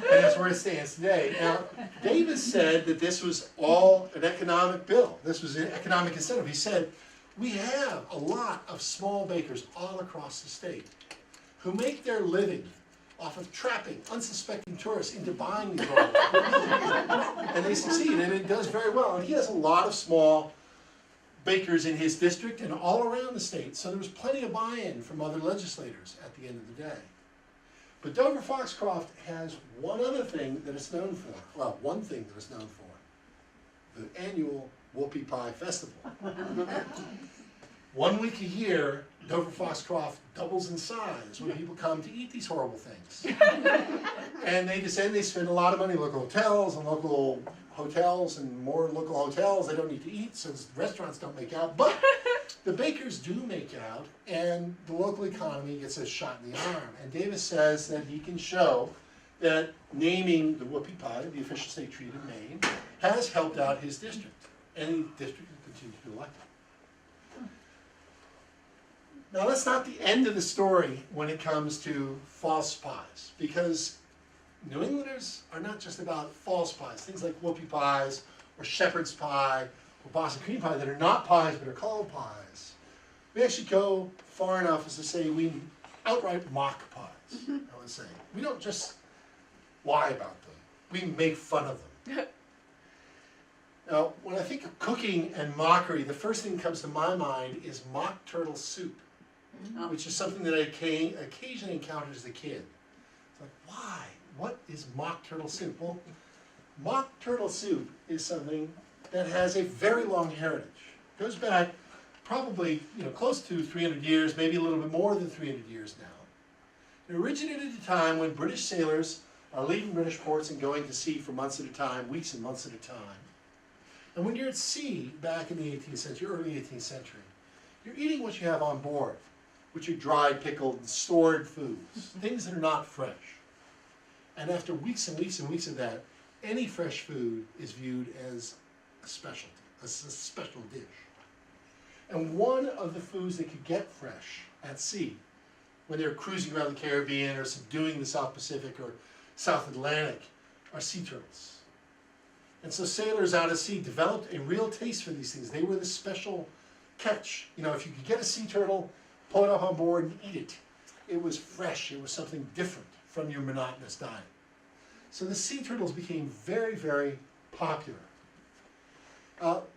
that's where it stands today. Now, Davis said that this was all an economic bill. This was an economic incentive. He said, we have a lot of small bakers all across the state who make their living off of trapping unsuspecting tourists into buying these products. And they succeed, and it does very well. And he has a lot of small bakers in his district and all around the state, so there was plenty of buy-in from other legislators at the end of the day. But Dover-Foxcroft has one other thing that it's known for. Well, one thing that it's known for. The annual Whoopie Pie Festival. 1 week a year, Dover-Foxcroft doubles in size when people come to eat these horrible things. And they spend a lot of money in local hotels and more local hotels. They don't need to eat, so restaurants don't make out. But the bakers do make out, and the local economy gets a shot in the arm. And Davis says that he can show that naming the whoopie pie, the official state treat of Maine, has helped out his district. And the district will continue to be elected. Now, that's not the end of the story when it comes to false pies, because New Englanders are not just about false pies, things like whoopie pies, or shepherd's pie, or Boston cream pie that are not pies but are called pies. We actually go far enough as to say we outright mock pies, I would say. We don't just lie about them, we make fun of them. Now, when I think of cooking and mockery, the first thing that comes to my mind is mock turtle soup, which is something that I occasionally encountered as a kid. It's like, why? What is mock turtle soup? Well, mock turtle soup is something that has a very long heritage. It goes back probably close to 300 years, maybe a little bit more than 300 years now. It originated at a time when British sailors are leaving British ports and going to sea for months at a time, weeks and months at a time. And when you're at sea back in the 18th century, early 18th century, you're eating what you have on board, which are dried, pickled, and stored foods, things that are not fresh. And after weeks and weeks and weeks of that, any fresh food is viewed as a specialty, a special dish. And one of the foods that could get fresh at sea, when they're cruising around the Caribbean or subduing the South Pacific or South Atlantic, are sea turtles. And so sailors out at sea developed a real taste for these things. They were the special catch. You know, if you could get a sea turtle, pull it up on board and eat it. It was fresh, it was something different from your monotonous diet. So the sea turtles became very, very popular.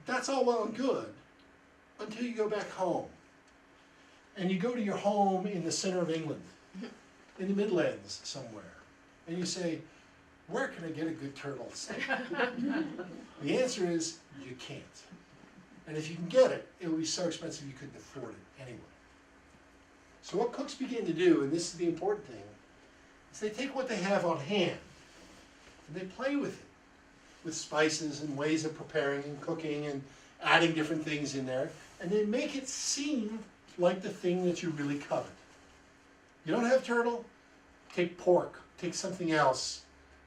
That's all well and good until you go back home. And you go to your home in the center of England, in the Midlands somewhere, and you say, where can I get a good turtle steak? The answer is, you can't. And if you can get it, it will be so expensive you couldn't afford it anyway. So what cooks begin to do, and this is the important thing, is they take what they have on hand, and they play with it, with spices and ways of preparing and cooking and adding different things in there, and they make it seem like the thing that you really covet. You don't have turtle? Take pork, take something else,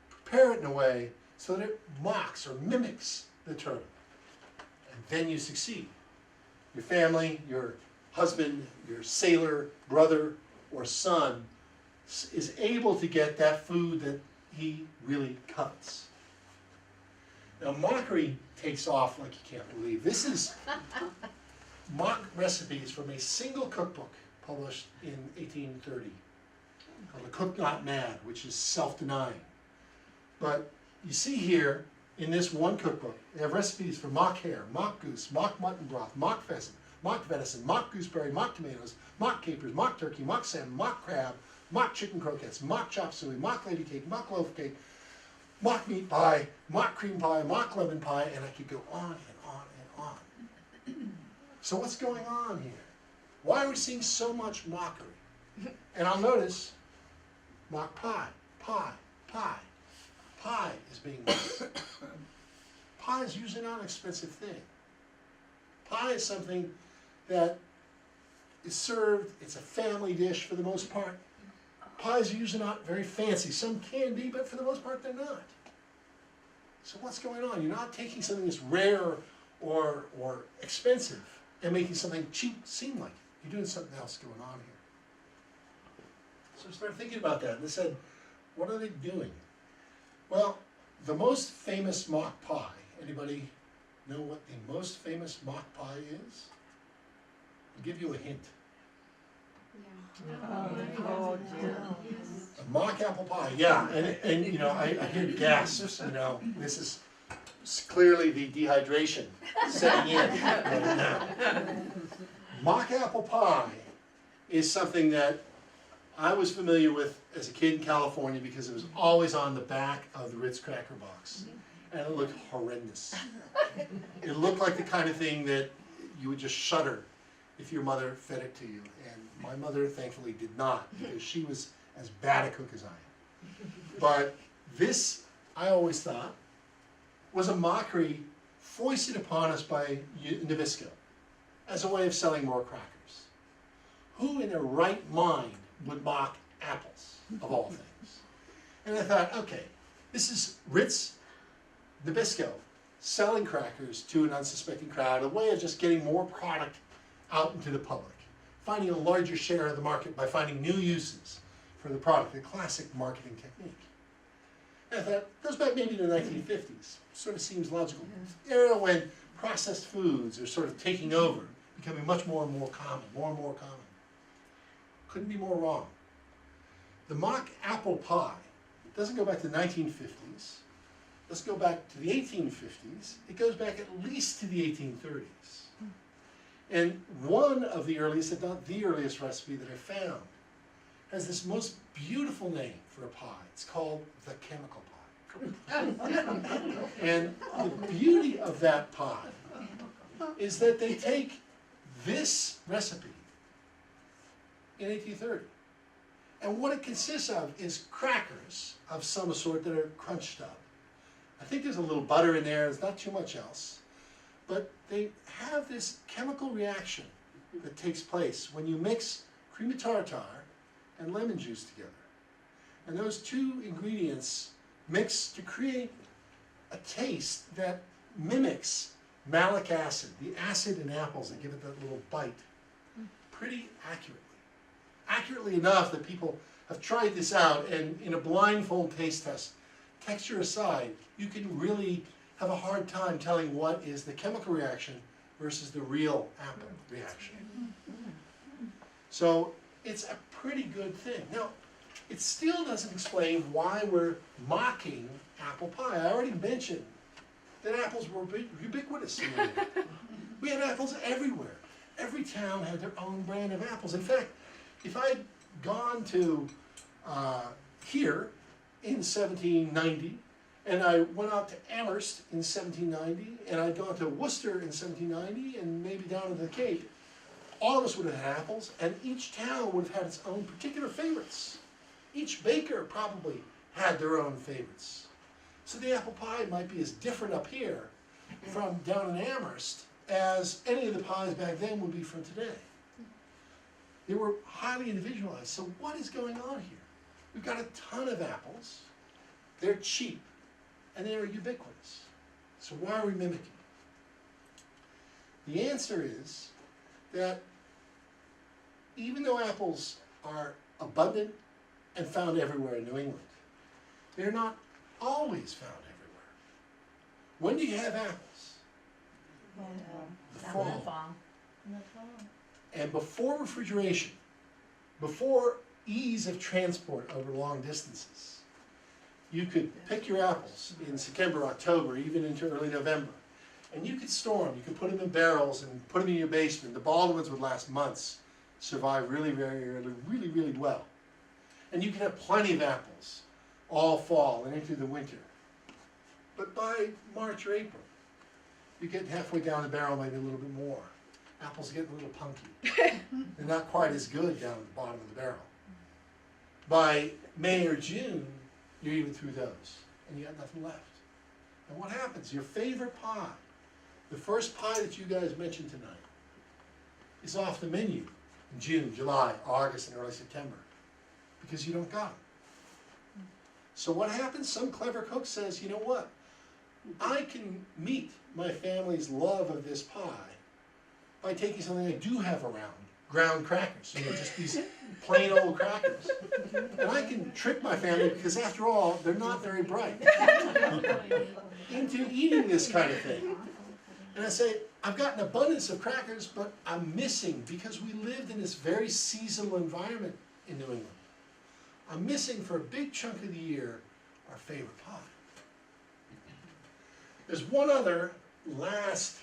prepare it in a way so that it mocks or mimics the turtle. And then you succeed. Your family, your husband, your sailor, brother, or son is able to get that food that he really covets. Now mockery takes off like you can't believe. This is mock recipes from a single cookbook published in 1830 called The Cook Not Mad, which is self-denying. But you see here in this one cookbook, they have recipes for mock hare, mock goose, mock mutton broth, mock pheasant, mock venison, mock gooseberry, mock tomatoes, mock capers, mock turkey, mock salmon, mock crab, mock chicken croquettes, mock chop suey, mock lady cake, mock loaf cake, mock meat pie, mock cream pie, mock lemon pie, and I could go on and on and on. So what's going on here? Why are we seeing so much mockery? And I'll notice mock pie, pie, pie. Pie is being mocked. Pie is usually not an expensive thing. Pie is something that is served, it's a family dish for the most part. Pies are usually not very fancy. Some can be, but for the most part they're not. So what's going on? You're not taking something that's rare or expensive and making something cheap seem like it. You're doing something else going on here. So I started thinking about that and I said, what are they doing? Well, the most famous mock pie, anybody know what the most famous mock pie is? I'll give you a hint. Oh, dear. A mock apple pie, yeah, and you know, I hear gasps, you know, this is clearly the dehydration setting in right now. Mock apple pie is something that I was familiar with as a kid in California because it was always on the back of the Ritz cracker box, and it looked horrendous. It looked like the kind of thing that you would just shudder if your mother fed it to you, and my mother thankfully did not, because she was as bad a cook as I am. But this, I always thought, was a mockery foisted upon us by Nabisco as a way of selling more crackers. Who in their right mind would mock apples, of all things? And I thought, okay, this is Ritz Nabisco selling crackers to an unsuspecting crowd, a way of just getting more product out into the public, finding a larger share of the market by finding new uses for the product, a classic marketing technique. And I thought, goes back maybe to the 1950s, sort of seems logical. Era when processed foods are sort of taking over, becoming much more and more common, more and more common. Couldn't be more wrong. The mock apple pie doesn't go back to the 1950s. Let's go back to the 1850s. It goes back at least to the 1830s. And one of the earliest, if not the earliest recipe that I found, has this most beautiful name for a pie. It's called the chemical pie. And the beauty of that pie is that they take this recipe in 1830. And what it consists of is crackers of some sort that are crunched up. I think there's a little butter in there, there's not too much else. But they have this chemical reaction that takes place when you mix cream of tartar and lemon juice together. And those two ingredients mix to create a taste that mimics malic acid, the acid in apples that give it that little bite, pretty accurately. Accurately enough that people have tried this out, and in a blindfold taste test, texture aside, you can really have a hard time telling what is the chemical reaction versus the real apple reaction. So it's a pretty good thing. Now, it still doesn't explain why we're mocking apple pie. I already mentioned that apples were ubiquitous in England. We had apples everywhere. Every town had their own brand of apples. In fact, if I'd gone to here in 1790, and I went out to Amherst in 1790, and I'd gone to Worcester in 1790, and maybe down to the Cape, all of us would have had apples, and each town would have had its own particular favorites. Each baker probably had their own favorites. So the apple pie might be as different up here from down in Amherst as any of the pies back then would be from today. They were highly individualized. So what is going on here? We've got a ton of apples. They're cheap, and they are ubiquitous. So why are we mimicking? The answer is that even though apples are abundant and found everywhere in New England, they're not always found everywhere. When do you have apples? The fall. And before refrigeration, before ease of transport over long distances, you could pick your apples in September, October, even into early November, and you could store them. You could put them in barrels and put them in your basement. The Baldwins would last months, survive really, really well. And you could have plenty of apples all fall and into the winter. But by March or April, you get halfway down the barrel, maybe a little bit more. Apples get a little punky. They're not quite as good down at the bottom of the barrel. By May or June, you're even through those, and you got nothing left. And what happens? Your favorite pie, the first pie that you guys mentioned tonight, is off the menu in June, July, August, and early September, because you don't got them. So what happens? Some clever cook says, you know what? I can meet my family's love of this pie by taking something I do have around, ground crackers, just these plain old crackers. And I can trick my family, because after all, they're not very bright, into eating this kind of thing. And I say, I've got an abundance of crackers, but I'm missing, because we lived in this very seasonal environment in New England. I'm missing for a big chunk of the year our favorite pie. There's one other last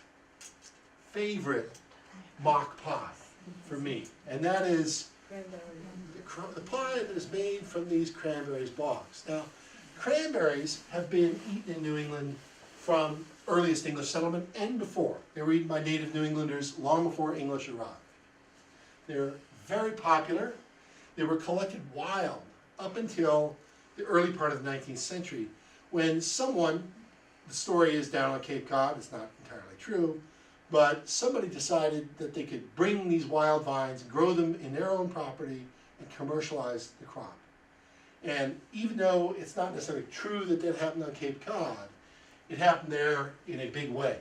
favorite mock pie for me, and that is the pie that is made from these cranberries bogs. Now, cranberries have been eaten in New England from earliest English settlement and before. They were eaten by native New Englanders long before English arrived. They're very popular. They were collected wild up until the early part of the 19th century, when someone, the story is down on Cape Cod, it's not entirely true, but somebody decided that they could bring these wild vines, grow them in their own property, and commercialize the crop. And even though it's not necessarily true that that happened on Cape Cod, it happened there in a big way.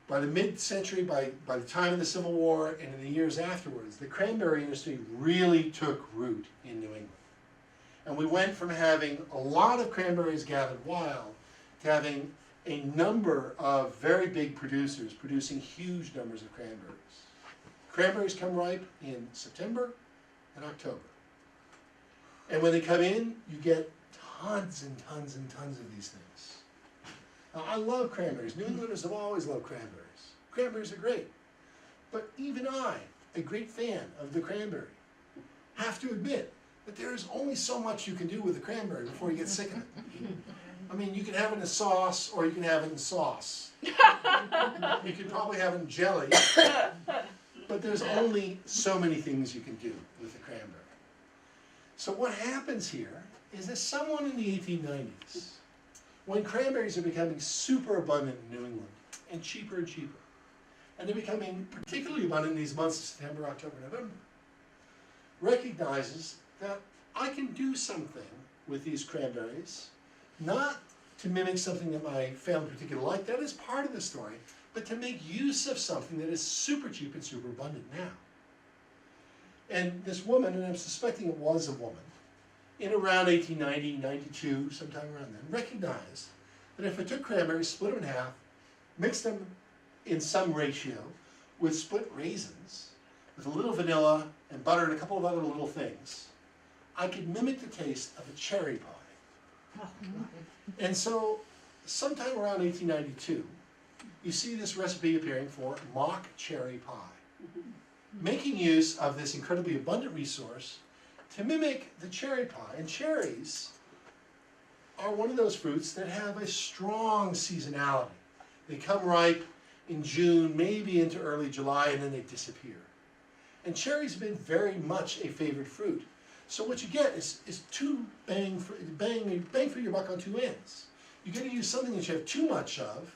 By the mid-century, by the time of the Civil War and in the years afterwards, the cranberry industry really took root in New England. And we went from having a lot of cranberries gathered wild to having a number of very big producers producing huge numbers of cranberries. Cranberries come ripe in September and October. And when they come in, you get tons and tons and tons of these things. Now, I love cranberries. New Englanders have always loved cranberries. Cranberries are great. But even I, a great fan of the cranberry, have to admit that there is only so much you can do with a cranberry before you get sick of it. I mean, you can have it in a sauce, or you can have it in sauce. You could probably have it in jelly. But there's only so many things you can do with the cranberry. So what happens here is that someone in the 1890s, when cranberries are becoming super abundant in New England, and cheaper, and they're becoming particularly abundant in these months of September, October, November, recognizes that I can do something with these cranberries, not to mimic something that my family particularly liked, that is part of the story, but to make use of something that is super cheap and super abundant now. And this woman, and I'm suspecting it was a woman, in around 1890, 92, sometime around then, recognized that if I took cranberries, split them in half, mixed them in some ratio with split raisins, with a little vanilla and butter and a couple of other little things, I could mimic the taste of a cherry pie. And so, sometime around 1892, you see this recipe appearing for mock cherry pie, making use of this incredibly abundant resource to mimic the cherry pie. And cherries are one of those fruits that have a strong seasonality. They come ripe in June, maybe into early July, and then they disappear. And cherries have been very much a favorite fruit. So what you get is two bang for your buck on two ends. You get to use something that you have too much of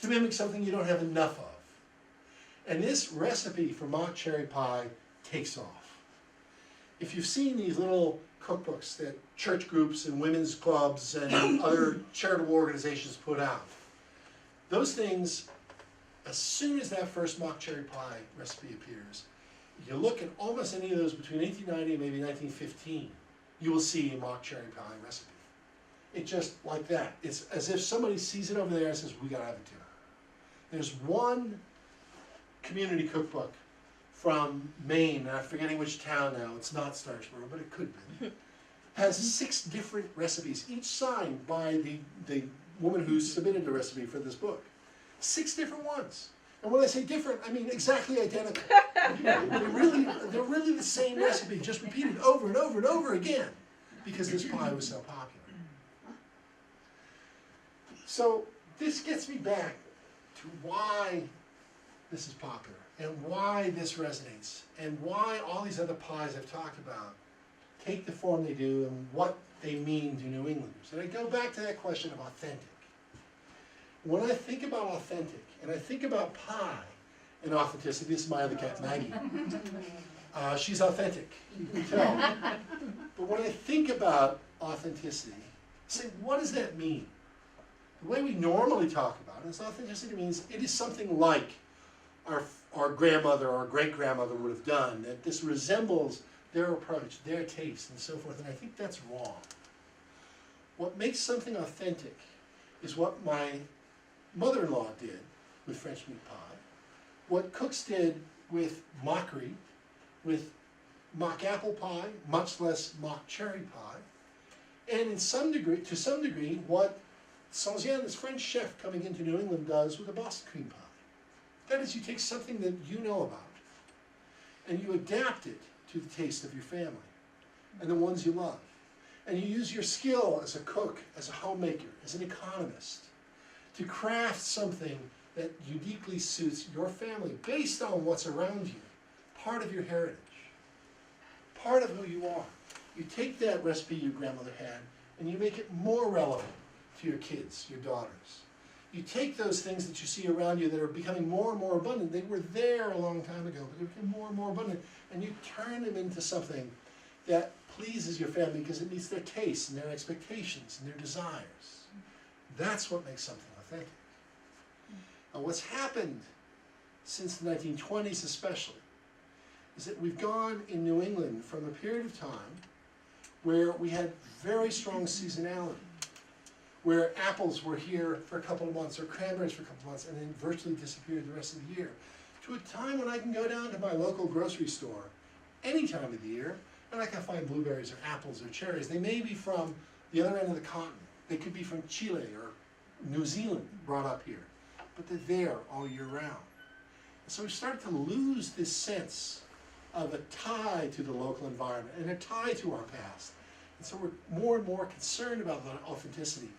to mimic something you don't have enough of. And this recipe for mock cherry pie takes off. If you've seen these little cookbooks that church groups and women's clubs and other charitable organizations put out, those things, as soon as that first mock cherry pie recipe appears, you look at almost any of those between 1890 and maybe 1915, you will see a mock cherry pie recipe. It's just like that. It's as if somebody sees it over there and says, we gotta have it too. There's one community cookbook from Maine, and I'm forgetting which town now, it's not Starksboro, but it could be, has 6 different recipes, each signed by the woman who submitted the recipe for this book. 6 different ones. And when I say different, I mean exactly identical. They're really the same recipe, just repeated over and over and over again, because this pie was so popular. So this gets me back to why this is popular, and why this resonates, and why all these other pies I've talked about take the form they do and what they mean to New Englanders. And I go back to that question of authentic. When I think about authentic, and I think about pie and authenticity, this is my other cat, Maggie. She's authentic, you can tell. But when I think about authenticity, I say, what does that mean? The way we normally talk about it is authenticity means it is something like our grandmother or great-grandmother would have done, that this resembles their approach, their taste, and so forth, and I think that's wrong. What makes something authentic is what my mother-in-law did with French meat pie, what cooks did with mockery, with mock apple pie, much less mock cherry pie, and to some degree, what Saint-Jean, this French chef coming into New England, does with a Boston cream pie. That is, you take something that you know about, and you adapt it to the taste of your family, and the ones you love. And you use your skill as a cook, as a homemaker, as an economist, to craft something that uniquely suits your family based on what's around you, part of your heritage, part of who you are. You take that recipe your grandmother had and you make it more relevant to your kids, your daughters. You take those things that you see around you that are becoming more and more abundant. They were there a long time ago, but they become more and more abundant, and you turn them into something that pleases your family because it meets their tastes and their expectations and their desires. That's what makes something authentic. Now, what's happened since the 1920s especially is that we've gone in New England from a period of time where we had very strong seasonality, where apples were here for a couple of months or cranberries for a couple of months and then virtually disappeared the rest of the year, to a time when I can go down to my local grocery store any time of the year and I can find blueberries or apples or cherries. They may be from the other end of the continent. They could be from Chile or New Zealand, brought up here, but they're there all year round. And so we started to lose this sense of a tie to the local environment and a tie to our past. And so we're more and more concerned about the authenticity.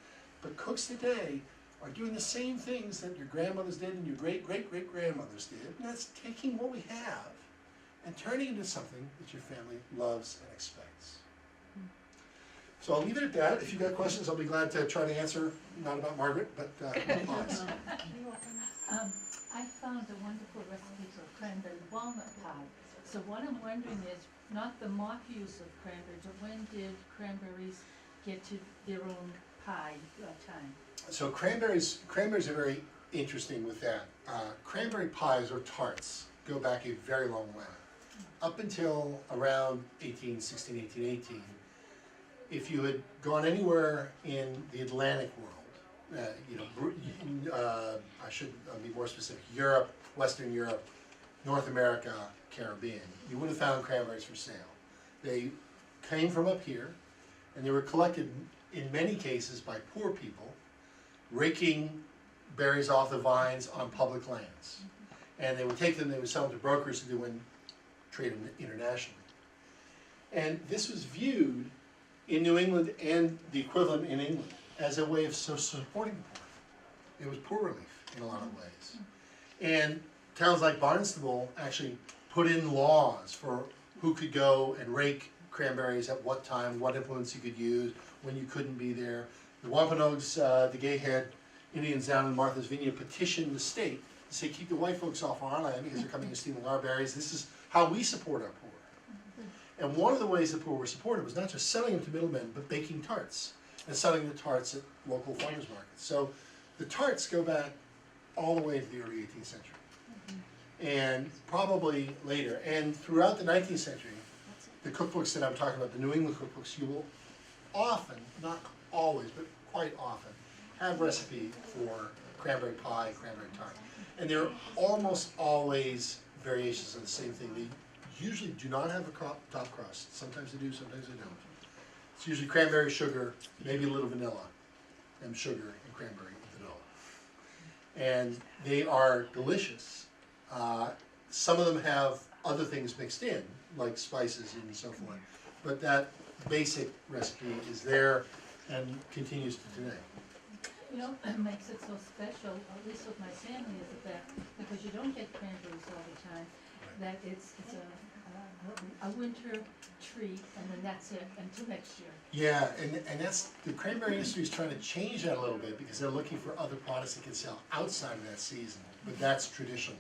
But cooks today are doing the same things that your grandmothers did and your great-great-great-grandmothers did, and that's taking what we have and turning it into something that your family loves and expects. So I'll leave it at that. If you've got questions, I'll be glad to try to answer, not about Margaret, but pies. I found a wonderful recipe for cranberry walnut pie. So what I'm wondering is, not the mock use of cranberry, but when did cranberries get to their own pie time? So cranberries are very interesting with that. Cranberry pies or tarts go back a very long way. Up until around 1816, 1818, if you had gone anywhere in the Atlantic world, I should be more specific, Europe, Western Europe, North America, Caribbean, you would have found cranberries for sale. They came from up here, and they were collected in many cases by poor people, raking berries off the vines on public lands. And they would take them, they would sell them to brokers who would trade them internationally. And this was viewed in New England and the equivalent in England as a way of supporting the poor. It was poor relief in a lot of ways. And towns like Barnstable actually put in laws for who could go and rake cranberries at what time, what implements you could use, when you couldn't be there. The Wampanoags, the Gayhead Indians down in Martha's Vineyard petitioned the state to say, keep the white folks off our land because they're coming and stealing our berries. This is how we support our poor. And one of the ways the poor were supported was not just selling them to middlemen, but baking tarts and selling the tarts at local farmers markets. So the tarts go back all the way to the early 18th century. And probably later, and throughout the 19th century, the cookbooks that I'm talking about, the New England cookbooks, you will often, not always, but quite often, have recipe for cranberry pie, cranberry tart. And they're almost always variations of the same thing. They usually do not have a top crust. Sometimes they do, sometimes they don't. It's usually cranberry, sugar, maybe a little vanilla, and sugar and cranberry and vanilla. And they are delicious. Some of them have other things mixed in, like spices and so forth. But that basic recipe is there and continues to today. You know, what makes it so special, at least with my family, is the fact, because you don't get cranberries all the time, that it's a winter treat, and then that's it until next year. Yeah, and that's, the cranberry industry is trying to change that a little bit because they're looking for other products that can sell outside of that season. But that's traditional.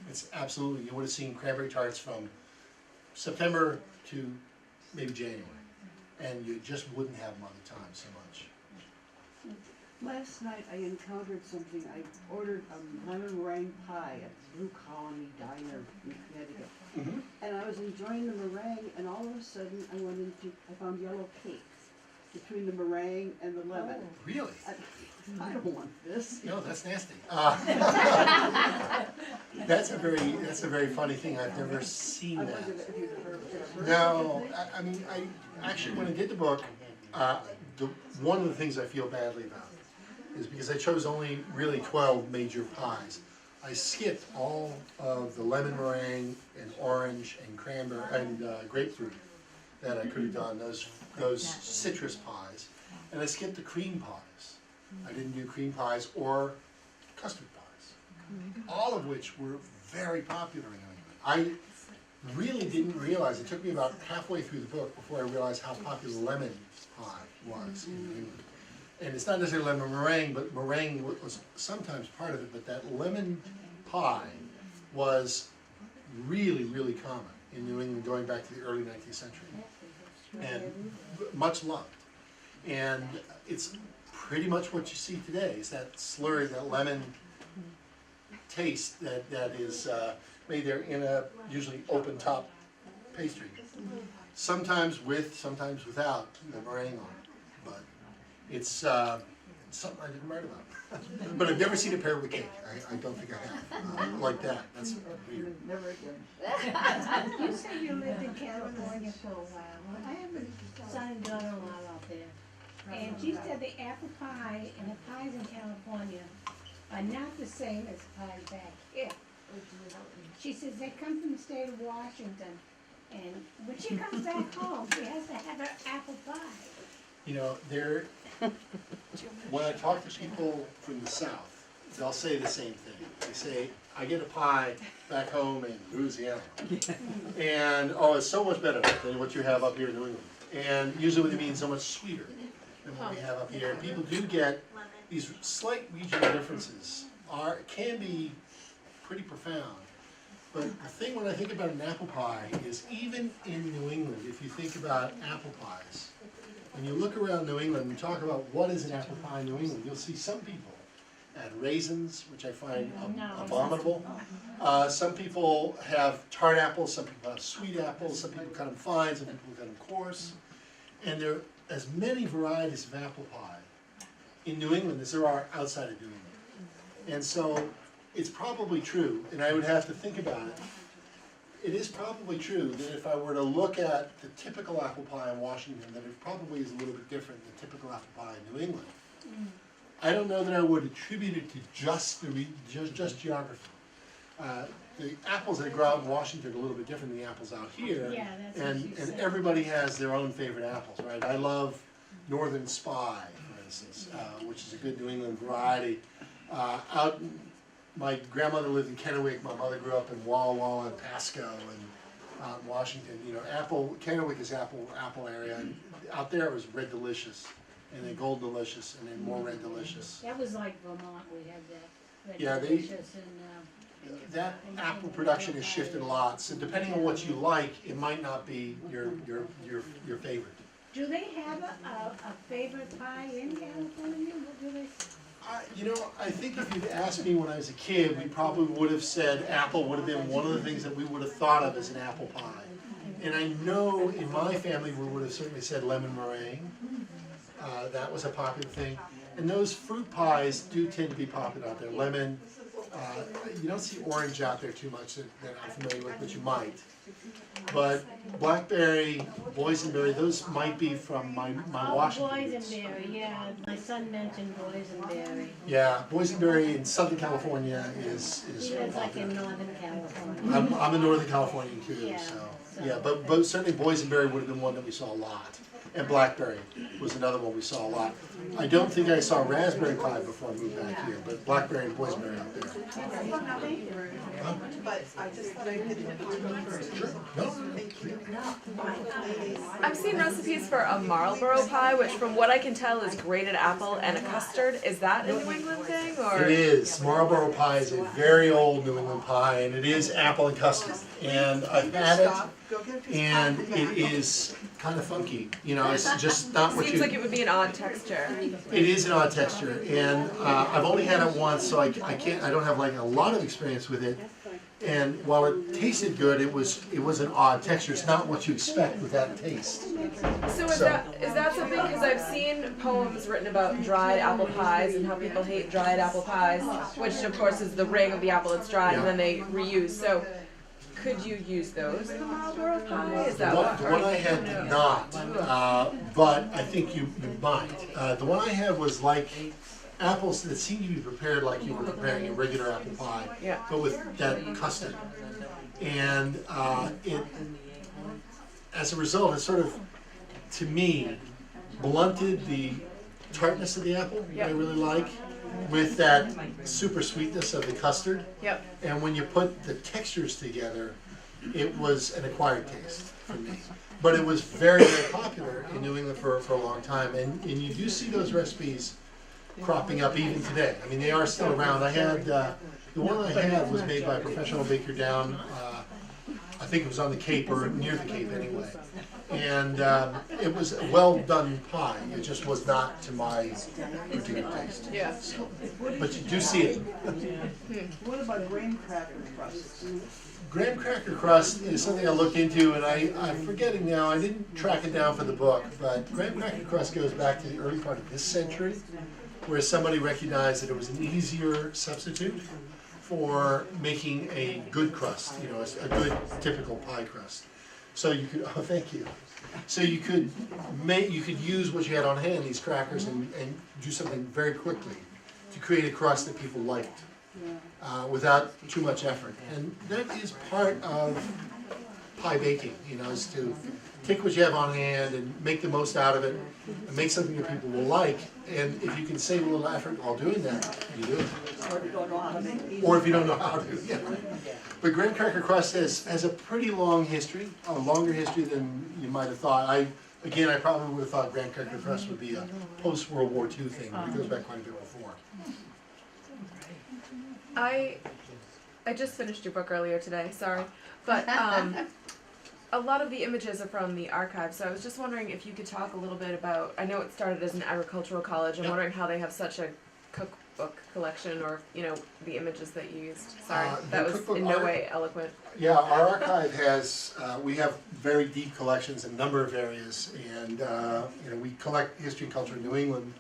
It's absolutely, you would have seen cranberry tarts from September to maybe January. And you just wouldn't have them other times so much. Last night I encountered something. I ordered a lemon meringue pie at Blue Colony Diner in Connecticut. And I was enjoying the meringue, and all of a sudden I found yellow cake between the meringue and the lemon. Really? I don't want this. No, that's nasty. That's a very funny thing. I've never seen I that. wondered if you'd ever No, I mean, I actually, when I did the book, one of the things I feel badly about is because I chose only really 12 major pies. I skipped all of the lemon meringue and orange and cranberry and grapefruit that I could have done, those citrus pies, and I skipped the cream pies. I didn't do cream pies or custard pies, all of which were very popular in New England. I really didn't realize, it took me about halfway through the book before I realized how popular lemon pie was in New England. And it's not necessarily lemon meringue, but meringue was sometimes part of it, but that lemon pie was really, really common in New England going back to the early 19th century. And much loved. And it's pretty much what you see today, is that slurry, that lemon taste that is made there in a usually open top pastry. Sometimes with, sometimes without the meringue on it. But it's something I didn't write about. But I've never seen it paired with cake. I don't think I have. Like that. That's weird. Never again. You said you lived in California for a while. Well, I have a son and daughter-in-law out there. And she said the apple pie and the pies in California are not the same as pies back here. She says they come from the state of Washington. And when she comes back home, she has to have her apple pie. You know, when I talk to people from the South, they'll say the same thing. They say, I get a pie back home in Louisiana. And, oh, it's so much better than what you have up here in New England. And usually what they mean so much sweeter than what we have up here. And people do get these slight regional differences can be pretty profound. But the thing when I think about an apple pie is even in New England, if you think about apple pies, when you look around New England and talk about what is an apple pie in New England, you'll see some people add raisins, which I find abominable. Some people have tart apples, some people have sweet apples, some people cut them fine, some people cut them coarse. And there are as many varieties of apple pie in New England as there are outside of New England. And so it's probably true, and I would have to think about it. It is probably true that if I were to look at the typical apple pie in Washington, that it probably is a little bit different than the typical apple pie in New England. I don't know that I would attribute it to just geography. The apples that grow out in Washington are a little bit different than the apples out here. Yeah, that's what you And said. everybody has their own favorite apples, right? I love Northern Spy, for instance, which is a good New England variety. My grandmother lived in Kennewick, my mother grew up in Walla Walla and Pasco and out in Washington. You know, Kennewick is apple area, and out there it was Red Delicious, and then Gold Delicious, and then more Red Delicious. That was like Vermont, we had that. Yeah, Red they- Delicious and, That apple production has shifted a lot, so depending on what you like, it might not be your favorite. do they have a favorite pie in California? What do they? You know, I think if you'd asked me when I was a kid, we probably would have said apple would have been one of the things that we would have thought of as an apple pie. And I know in my family we would have certainly said lemon meringue. That was a popular thing. And those fruit pies do tend to be popular out there. Lemon, you don't see orange out there too much that I'm familiar with, but you might. But blackberry, boysenberry, those might be from my Washington roots. Boysenberry, yeah, my son mentioned boysenberry. Yeah, boysenberry in Southern California is He lives like in popular. Northern California. I'm a Northern Californian too, Yeah, so, so- yeah, but certainly boysenberry would have been one that we saw a lot. And blackberry was another one we saw a lot. I don't think I saw raspberry pie before I moved back here, but blackberry and boysenberry out there. Huh? But I just thought I'd get the comment first. Sure, no, Thank you. I've seen recipes for a Marlboro pie, which from what I can tell is grated apple and a custard. Is that a New England thing, or? it is. Marlboro pie is a very old New England pie, and it is apple and custard. And I've had it, Stop, go get a piece of and pie from it Mac. is kind of funky. You know, it's just not what Seems you. like it would be an odd texture. It is an odd texture, and I've only had it once, so I don't have like a lot of experience with it. And while it tasted good, it was an odd texture. It's not what you expect with that taste. So is that something? Because I've seen poems written about dried apple pies and how people hate dried apple pies, which of course is the ring of the apple that's dried and then they reuse. So could you use those in the Marlboro pie? Is that what? The one I had did not, but I think you might. The one I had was like apples that seemed to be prepared like you were preparing a regular apple pie, Yeah. but with that custard. And as a result, it sort of, to me, blunted the tartness of the apple, that I Yep. really like, with that super sweetness of the custard. Yep. And when you put the textures together, it was an acquired taste for me. But it was very, very popular in New England for a long time. And you do see those recipes cropping up even today. I mean, they are still around. I had, the one I had was made by a professional baker down, I think it was on the Cape or near the Cape anyway. And it was a well done pie. It just was not to my particular taste. Yeah. So, but you do see it. What about graham cracker crust? Graham cracker crust is something I looked into, and I'm forgetting now. I didn't track it down for the book, but graham cracker crust goes back to the early part of this century, where somebody recognized that it was an easier substitute for making a good crust, you know, a good typical pie crust. So you could, oh, thank you. So you could use what you had on hand, these crackers, and do something very quickly to create a crust that people liked. Without too much effort. And that is part of pie baking, you know, is to take what you have on hand and make the most out of it and make something that people will like. And if you can save a little effort while doing that, you do it. Or if you don't know how to make it. Or if you don't know how to, yeah. But graham cracker crust has a pretty long history, a longer history than you might have thought. I probably would have thought graham cracker crust would be a post-World War II thing, but it goes back quite a bit before. I just finished your book earlier today, sorry. But a lot of the images are from the archive, so I was just wondering if you could talk a little bit about, I know it started as an agricultural college, I'm Yep. wondering how they have such a cookbook collection, or, you know, the images that you used. Sorry, The that was cookbook in no art- way eloquent. Yeah, our archive has, we have very deep collections in a number of areas, and, you know, we collect history and culture in New England,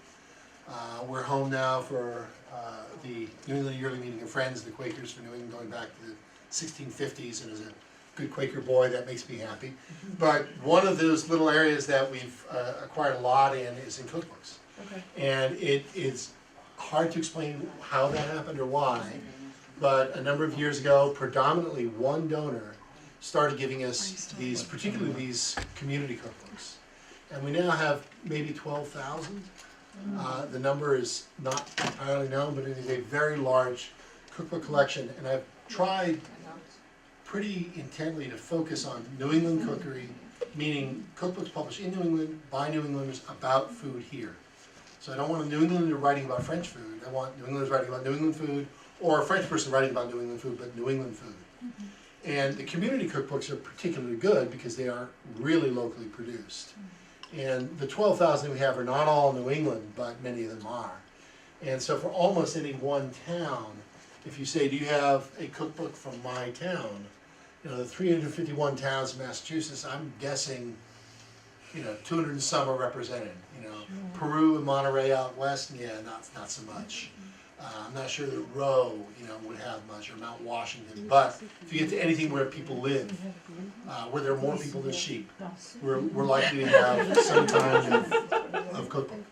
We're home now for the New England Yearly Meeting of Friends, the Quakers for New England, going back to the 1650s, and as a good Quaker boy, that makes me happy. But one of those little areas that we've acquired a lot in is in cookbooks. Okay. And it is hard to explain how that happened or why, but a number of years ago, predominantly one donor started giving us these, particularly these community cookbooks. And we now have maybe 12,000. The number is not entirely known, but it is a very large cookbook collection, and I've tried pretty intently to focus on New England cookery, meaning cookbooks published in New England by New Englanders about food here. So I don't want a New Englander writing about French food, I want New Englanders writing about New England food, or a French person writing about New England food, but New England food. And the community cookbooks are particularly good because they are really locally produced. And the 12,000 we have are not all New England, but many of them are. And so for almost any one town, if you say, do you have a cookbook from my town? You know, the 351 towns in Massachusetts, I'm guessing, 200 and some are represented. Peru and Monterey out west, yeah, not so much. I'm not sure that Roe, would have much, or Mount Washington. But if you get to anything where people live, where there are more people than sheep, we're likely to have some kind of cookbook.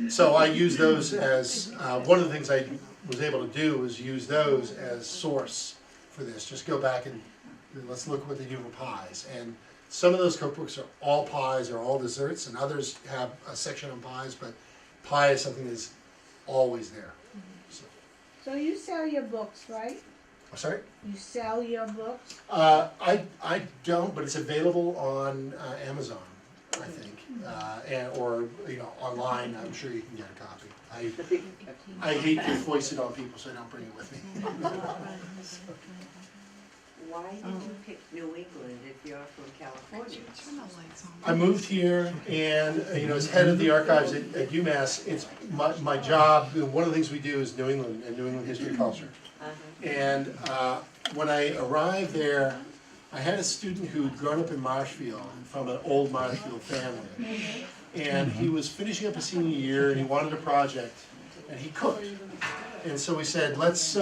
So I use those as, one of the things I was able to do was use those as source for this. Just go back and let's look at what they do for pies. And some of those cookbooks are all pies or all desserts, and others have a section on pies, but pie is something that's always there. So you sell your books, right? I'm sorry? You sell your books? I don't, but it's available on Amazon, I think, or online. I'm sure you can get a copy. I hate to foist it on people, so I don't bring it with me. Why did you pick New England if you're from California? I moved here, and as head of the archives at UMass, it's my job. One of the things we do is New England and New England history and culture. And when I arrived there, I had a student who'd grown up in Marshfield, from an old Marshfield family, and he was finishing up his senior year, and he wanted a project, and he cooked. And so we said, let's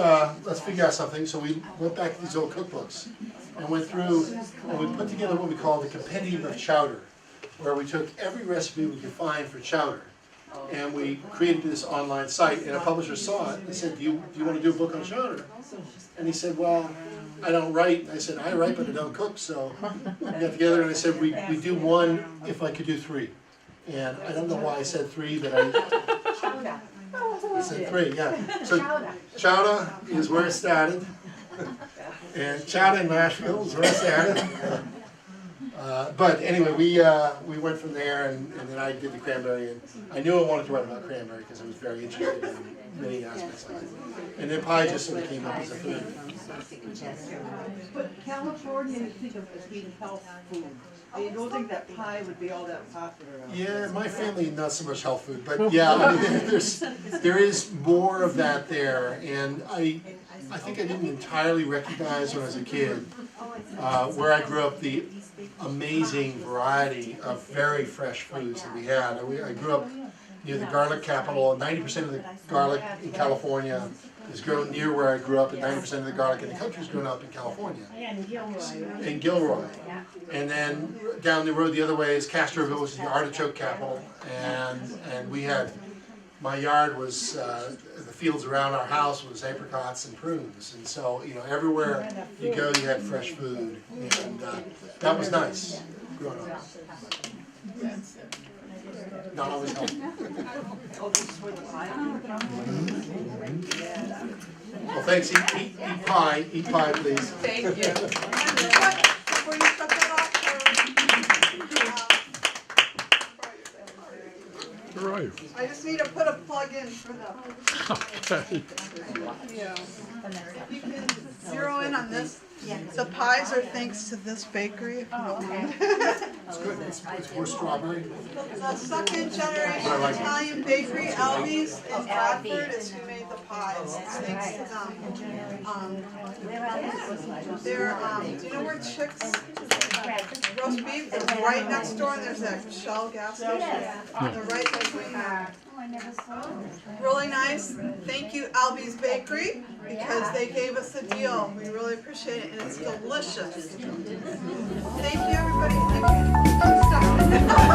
figure out something. So we went back to these old cookbooks and went through and we put together what we call the Compendium of Chowder, where we took every recipe we could find for chowder and we created this online site. And a publisher saw it and said, do you want to do a book on chowder? And he said, well, I don't write. And I said, I write, but I don't cook. So we got together and I said, we do one if I could do three. And I don't know why I said three, but I said three, yeah. So chowder is where it started, and chowder in Nashville is where it started. But anyway, we went from there, and then I did the cranberry, and I knew I wanted to write about cranberry because I was very interested in many aspects of it. And then pie just sort of came up as a third. But California, you think of as being health food. And you don't think that pie would be all that popular out there. Yeah, my family, not so much health food, but yeah, I mean, there is more of that there, and I think I didn't entirely recognize when I was a kid where I grew up the amazing variety of very fresh foods that we had. I grew up near the garlic capital, and 90% of the garlic in California is grown near where I grew up, and 90% of the garlic in the country is grown up in California. And Gilroy. In Gilroy. And then down the road the other way is Castroville, which is the artichoke capital, and we had, my yard was, the fields around our house was apricots and prunes, and so, everywhere you go you had fresh food, and that was nice, growing up. Not always healthy. Well, thanks, eat pie, please. Thank you. Before you shut that off, Where are you? I just need to put a plug in for the. Okay. Yeah. You can zero in on this. The pies are thanks to this bakery. It's good, it's more strawberry. The second generation Italian bakery, Albi's in Bradford, is who made the pies. It's thanks to them. Do you know where Chick's roast beef is? Right next door, and there's that Shell gas station. They're right between there. I never saw them. Really nice. Thank you, Albie's Bakery, because they gave us a deal. We really appreciate it, and it's delicious. Thank you, everybody. Thank you. Stop.